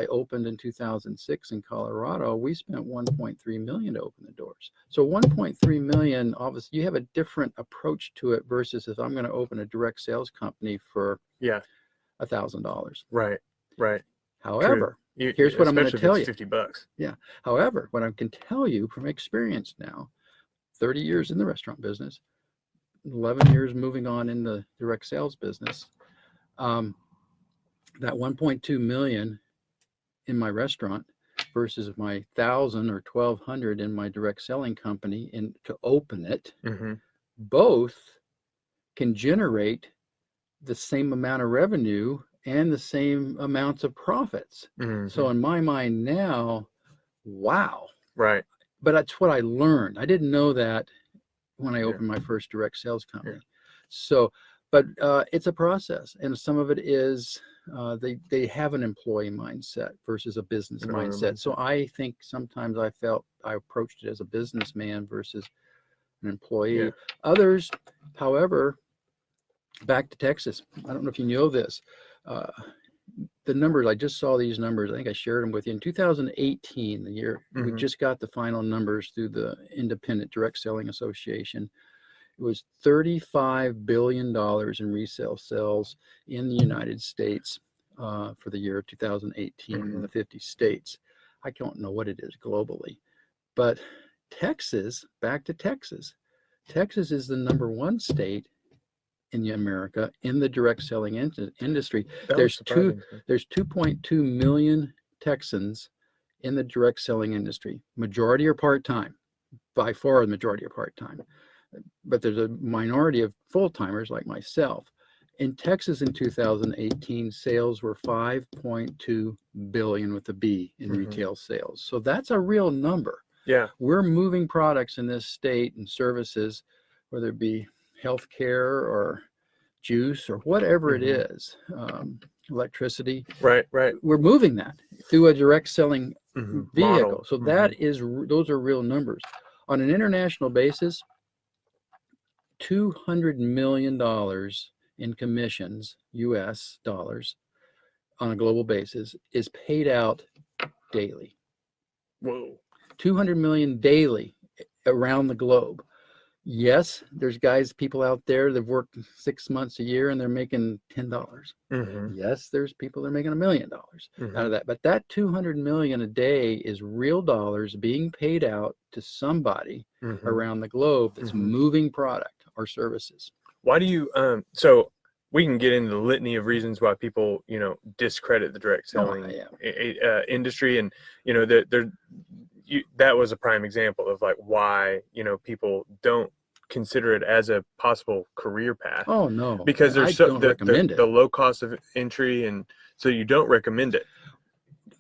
opened in 2006 in Colorado. We spent $1.3 million to open the doors. So $1.3 million, obviously you have a different approach to it versus if I'm going to open a direct sales company for $1,000. Right. However, here's what I'm going to tell you. $50. Yeah. However, what I can tell you from experience now, 30 years in the restaurant business, 11 years moving on in the direct sales business, that 1.2 million in my restaurant versus my 1,000 or 1,200 in my direct selling company to open it, both can generate the same amount of revenue and the same amounts of profits. So in my mind now, wow. Right. But that's what I learned. I didn't know that when I opened my first direct sales company. So, but it's a process, and some of it is they have an employee mindset versus a business mindset. So I think sometimes I felt I approached it as a businessman versus an employee. Others, however, back to Texas. I don't know if you know this. The numbers, I just saw these numbers. I think I shared them with you. In 2018, the year, we just got the final numbers through the Independent Direct Selling Association. It was $35 billion in resale sales in the United States for the year 2018 in the 50 states. I don't know what it is globally. But Texas, back to Texas. Texas is the #1 state in America in the direct selling industry. There's 2.2 million Texans in the direct selling industry. Majority are part-time. By far the majority are part-time. But there's a minority of full-timers like myself. In Texas in 2018, sales were 5.2 billion with a B in retail sales. So that's a real number. Yeah. We're moving products in this state and services, whether it be healthcare or juice or whatever it is, electricity. Right. We're moving that through a direct selling vehicle. Model. So those are real numbers. On an international basis, $200 million in commissions, US dollars, on a global basis is paid out daily. Whoa. 200 million daily around the globe. Yes, there's people out there that work 6 months a year and they're making $10. Yes, there's people that are making $1 million out of that. But that 200 million a day is real dollars being paid out to somebody around the globe that's moving product or services. Why do you so we can get into the litany of reasons why people discredit the direct selling industry, and that was a prime example of like why people don't consider it as a possible career path. Oh no, because there's the low cost of entry, and so you don't recommend it.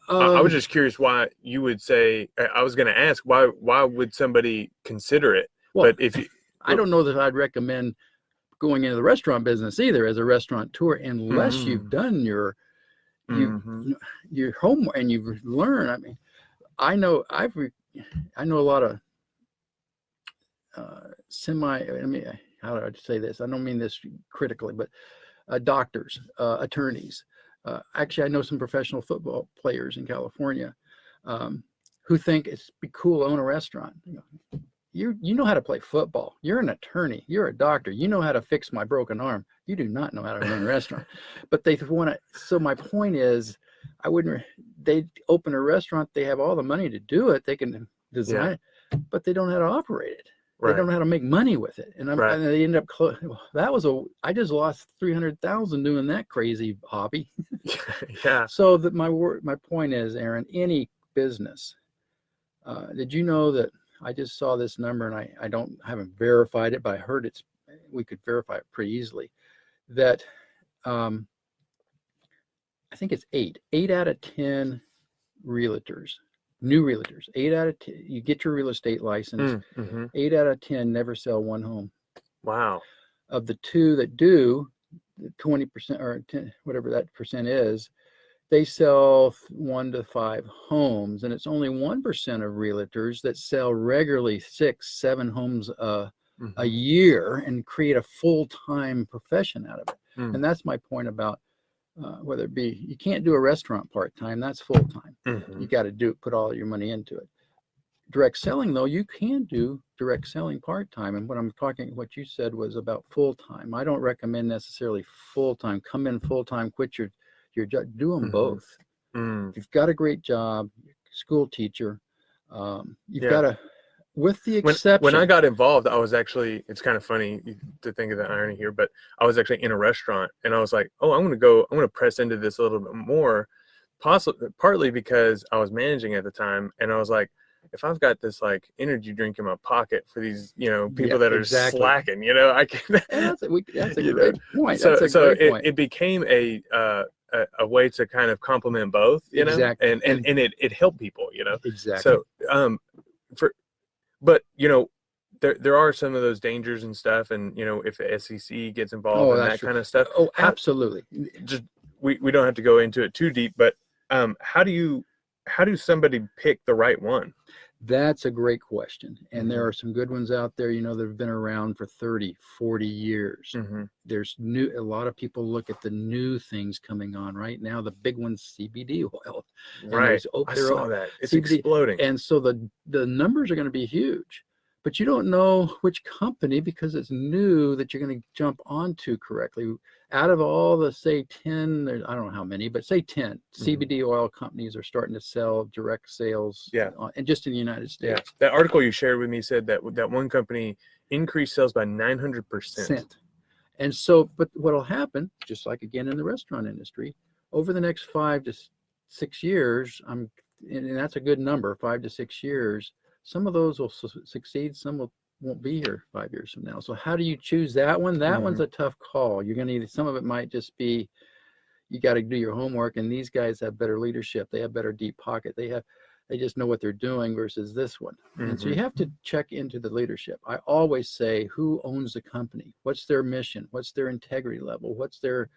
I was just curious why you would say. I was going to ask why would somebody consider it? Well, but if you, I don't know that I'd recommend going into the restaurant business either as a restaurateur unless you've done your homework and you've learned. I mean, I know a lot of how do I say this? I don't mean this critically, but doctors, attorneys. Actually, I know some professional football players in California who think it'd be cool to own a restaurant. You know how to play football. You're an attorney. You're a doctor. You know how to fix my broken arm. You do not know how to run a restaurant. But they want to. So my point is, they open a restaurant. They have all the money to do it. They can design it, but they don't know how to operate it. They don't know how to make money with it. And, Right. and they end up, I just lost 300,000 doing that crazy hobby. Yeah. So that my point is, Aaron, any business, did you know that I just saw this number, and I haven't verified it, but I heard we could verify it pretty easily, that I think it's 8 out of 10 realtors, new realtors, 8 out of 10, you get your real estate license, 8 out of 10 never sell one home. Wow. Of the 2 that do, 20% or 10, whatever that percent is, they sell 1 to 5 homes, and it's only 1% of realtors that sell regularly 6, 7 homes a year and create a full-time profession out of it. And that's my point about whether it be, you can't do a restaurant part-time, that's full-time. You got to put all your money into it. Direct selling, though, you can do direct selling part-time. And what you said was about full-time. I don't recommend necessarily full-time. Come in full-time, quit your job. Do them both. If you've got a great job, school teacher, you've got to, with the exception. When I got involved, I was actually, it's kind of funny to think of the irony here, but I was actually in a restaurant, and I was like, oh, I'm going to press into this a little bit more, partly because I was managing at the time, and I was like, if I've got this like energy drink in my pocket for these, people that are slacking, I can. That's a great point. So it became a way to kind of complement both, exactly. and it helped people, Exactly. So but there are some of those dangers and stuff, and if the SEC gets involved and that kind of stuff. Oh, absolutely. Just we don't have to go into it too deep, but how do somebody pick the right one? That's a great question. And there are some good ones out there, that have been around for 30, 40 years. There's a lot of people look at the new things coming on right now. The big one's CBD oil. Right. I saw that. It's CBD, exploding. And so the numbers are going to be huge. But you don't know which company, because it's new, that you're going to jump onto correctly. Out of all the, say, 10, I don't know how many, but say 10 CBD oil companies are starting to sell direct sales, and just in the United States. Yeah. That article you shared with me said that one company increased sales by 900%. And so, but what will happen, just like again in the restaurant industry, over the next 5 to 6 years, and that's a good number, 5 to 6 years, some of those will succeed, some won't be here 5 years from now. So how do you choose that one? That one's a tough call. You're going to need, some of it might just be, you got to do your homework, and these guys have better leadership. They have better deep pocket. They just know what they're doing versus this one. And so you have to check into the leadership. I always say, who owns the company? What's their mission? What's their integrity level? What's their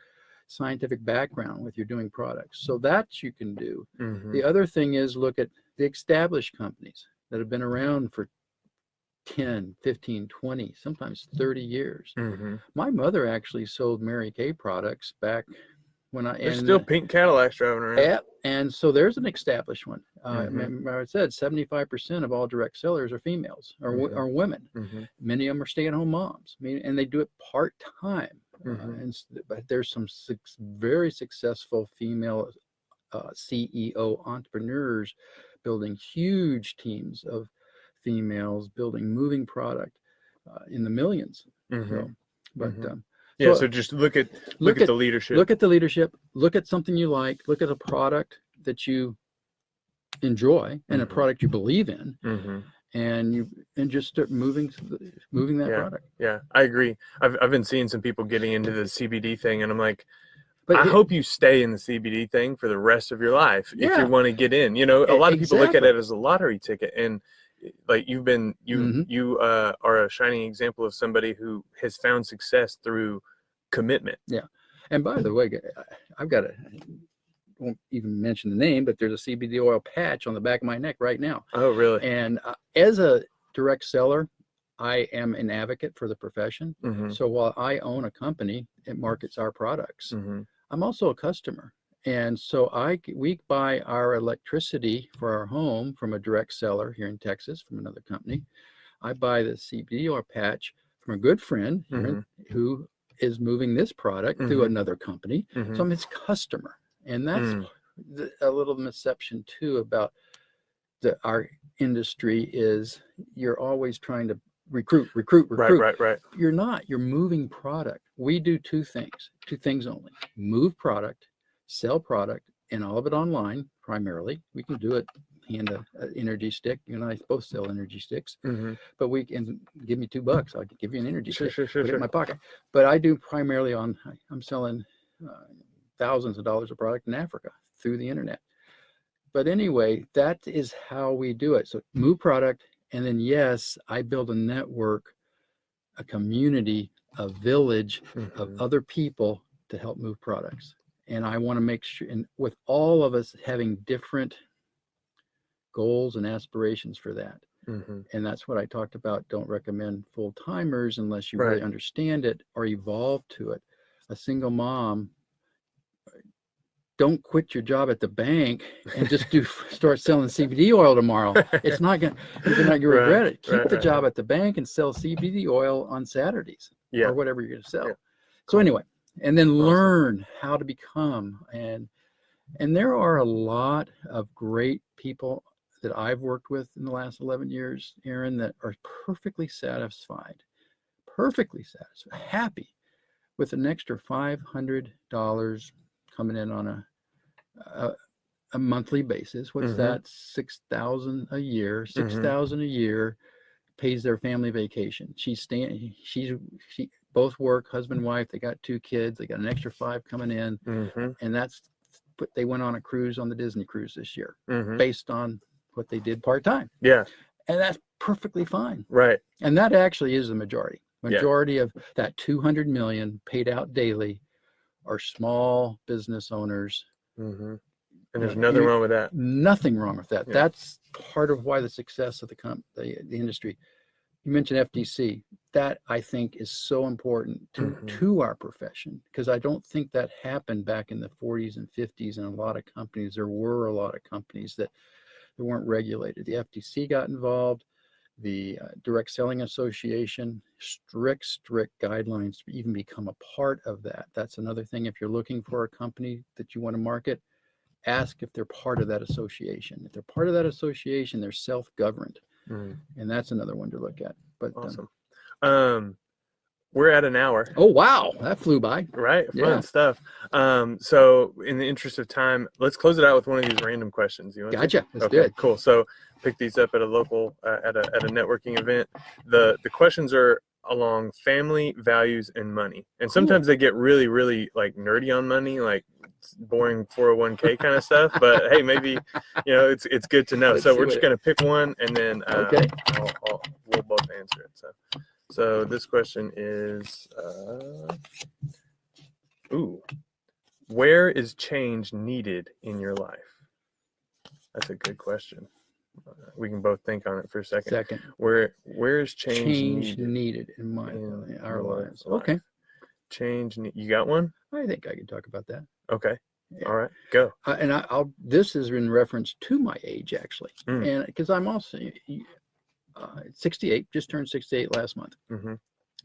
scientific background with your doing products? So that you can do. The other thing is look at the established companies that have been around for 10, 15, 20, sometimes 30 years. My mother actually sold Mary Kay products back when There's still pink Cadillacs driving around. Yeah, and so there's an established one. Remember I said 75% of all direct sellers are females or women. Many of them are stay-at-home moms. And they do it part-time. But there's some very successful female CEO entrepreneurs building huge teams of females, building moving product in the millions. So just look at the leadership. Look at the leadership. Look at something you like. Look at a product that you enjoy and a product you believe in, and just start moving that product. Yeah, I agree. I've been seeing some people getting into the CBD thing, and I'm like, I hope you stay in the CBD thing for the rest of your life if you want to get in. A lot of people look at it as a lottery ticket, and like you are a shining example of somebody who has found success through commitment. Yeah. And by the way, I've got won't even mention the name, but there's a CBD oil patch on the back of my neck right now. Oh, really? And as a direct seller, I am an advocate for the profession. So while I own a company, it markets our products. I'm also a customer. And so we buy our electricity for our home from a direct seller here in Texas from another company. I buy the CBD oil patch from a good friend who is moving this product through another company. So I'm his customer. And that's a little misconception too about our industry is you're always trying to recruit. Right. You're not. You're moving product. We do two things only: move product, sell product, and all of it online primarily. We can do it. Hand an energy stick. You and I both sell energy sticks, but we can give me $2. I'll give you an energy stick. Put it in my pocket. But I do primarily I'm selling thousands of dollars of product in Africa through the internet. But anyway, that is how we do it. So move product, and then yes, I build a network, a community, a village of other people to help move products. And I want to make sure, and with all of us having different goals and aspirations for that. And that's what I talked about. Don't recommend full-timers unless you really understand it or evolve to it. A single mom, don't quit your job at the bank and just start selling CBD oil tomorrow. It's not going to, you're not going to regret it. Keep the job at the bank and sell CBD oil on Saturdays or whatever you're going to sell. So anyway, and then learn how to become, and there are a lot of great people that I've worked with in the last 11 years, Aaron, that are perfectly satisfied, happy with an extra $500 coming in on a monthly basis. What's that? $6,000 a year. $6,000 a year pays their family vacation. She both work, husband and wife. They got 2 kids. They got an extra 5 coming in, and they went on a cruise on the Disney cruise this year, based on what they did part-time. And that's perfectly fine. And that actually is the majority. Of that 200 million paid out daily are small business owners. And there's nothing wrong with that. Nothing wrong with that. That's part of why the success of the industry. You mentioned FTC. That, I think, is so important to our profession, because I don't think that happened back in the 40s and 50s in a lot of companies. There were a lot of companies that weren't regulated. The FTC got involved. The Direct Selling Association, strict guidelines to even become a part of that. That's another thing. If you're looking for a company that you want to market, ask if they're part of that association. If they're part of that association, they're self-governed. And that's another one to look at. But awesome. We're at an hour. Oh, wow. That flew by. Right. Fun stuff. So in the interest of time, let's close it out with one of these random questions. You want Gotcha. Let's do it. Cool. So pick these up at a local, at a networking event. The questions are along family, values, and money. And sometimes they get really, really like nerdy on money, like boring 401k kind of stuff. But hey, maybe, it's good to know. So we're just going to pick one, and then we'll both answer it. So this question is, where is change needed in your life? That's a good question. We can both think on it for a second. Where is change needed in our lives? Life. Okay. You got one? I think I can talk about that. Okay. Yeah. All right, go. And this is in reference to my age, actually, and because I'm also 68, just turned 68 last month.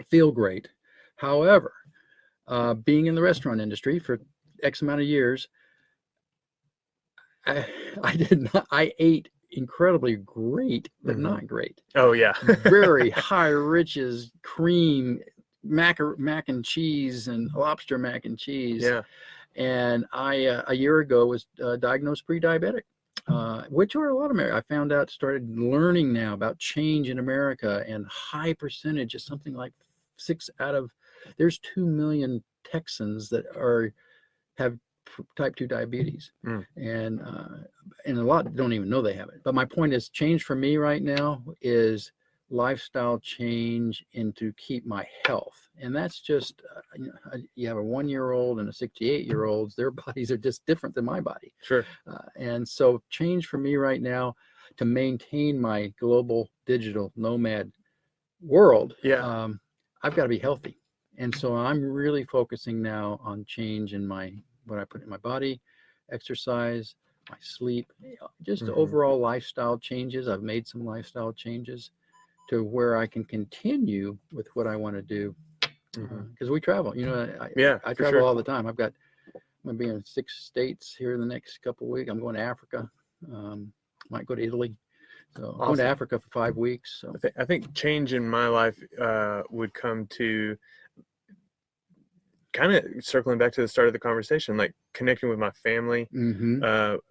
Feel great. However, being in the restaurant industry for X amount of years, I ate incredibly great, but not great. Oh yeah. Very high riches, cream, mac and cheese, and lobster mac and cheese. Yeah. And I a year ago was diagnosed pre-diabetic. Which are a lot of America. I found out, started learning now about change in America, and high percentage is something like there's 2 million Texans that have type 2 diabetes, and a lot don't even know they have it. But my point is, change for me right now is lifestyle change and to keep my health. And that's just, you have a 1-year-old and a 68-year-old, their bodies are just different than my body. Sure. And so change for me right now to maintain my global digital nomad world. I've got to be healthy. And so I'm really focusing now on change in what I put in my body, exercise, my sleep, just overall lifestyle changes. I've made some lifestyle changes to where I can continue with what I want to do. Because we travel, I travel all the time. I'm going to be in 6 states here in the next couple of weeks. I'm going to Africa, might go to Italy. So going Awesome. to Africa for 5 weeks. So I think change in my life would come to kind of circling back to the start of the conversation, like connecting with my family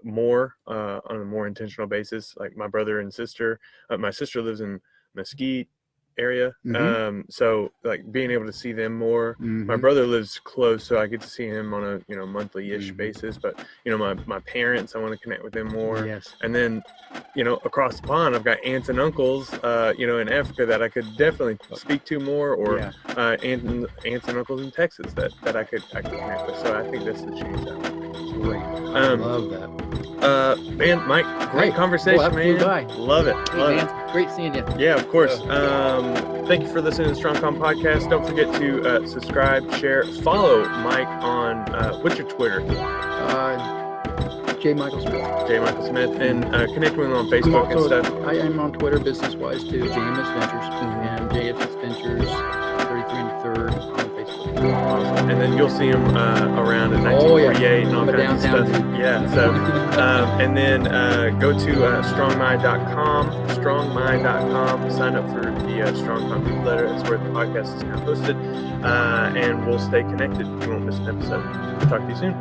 more on a more intentional basis. Like my brother and sister, my sister lives in Mesquite area, so like being able to see them more. My brother lives close, so I get to see him on a monthly-ish basis. But my parents, I want to connect with them more. Yes. And then across the pond, I've got aunts and uncles in Africa that I could definitely speak to more, or aunts and uncles in Texas that I could connect with. So I think that's the change that would make. Great. I love that. Man, Mike, great conversation, that flew man. by. Love it. Hey, Love man, it. great seeing you. Yeah, of course. Thank you for listening to the StrongCom podcast. Don't forget to subscribe, share, follow Mike on what's your Twitter? J. Michael Smith. J. Michael Smith, and connect with him on Facebook and stuff. I am on Twitter business-wise too, JMS Ventures, and JFS Ventures 33 and 3rd on Facebook. Awesome. And then you'll see him around in 1948 and all kinds of stuff. Dude. Yeah. So, and then go to strongmind.com, sign up for the StrongCom newsletter. That's where the podcast is now hosted, and we'll stay connected. You won't miss an episode. Talk to you soon.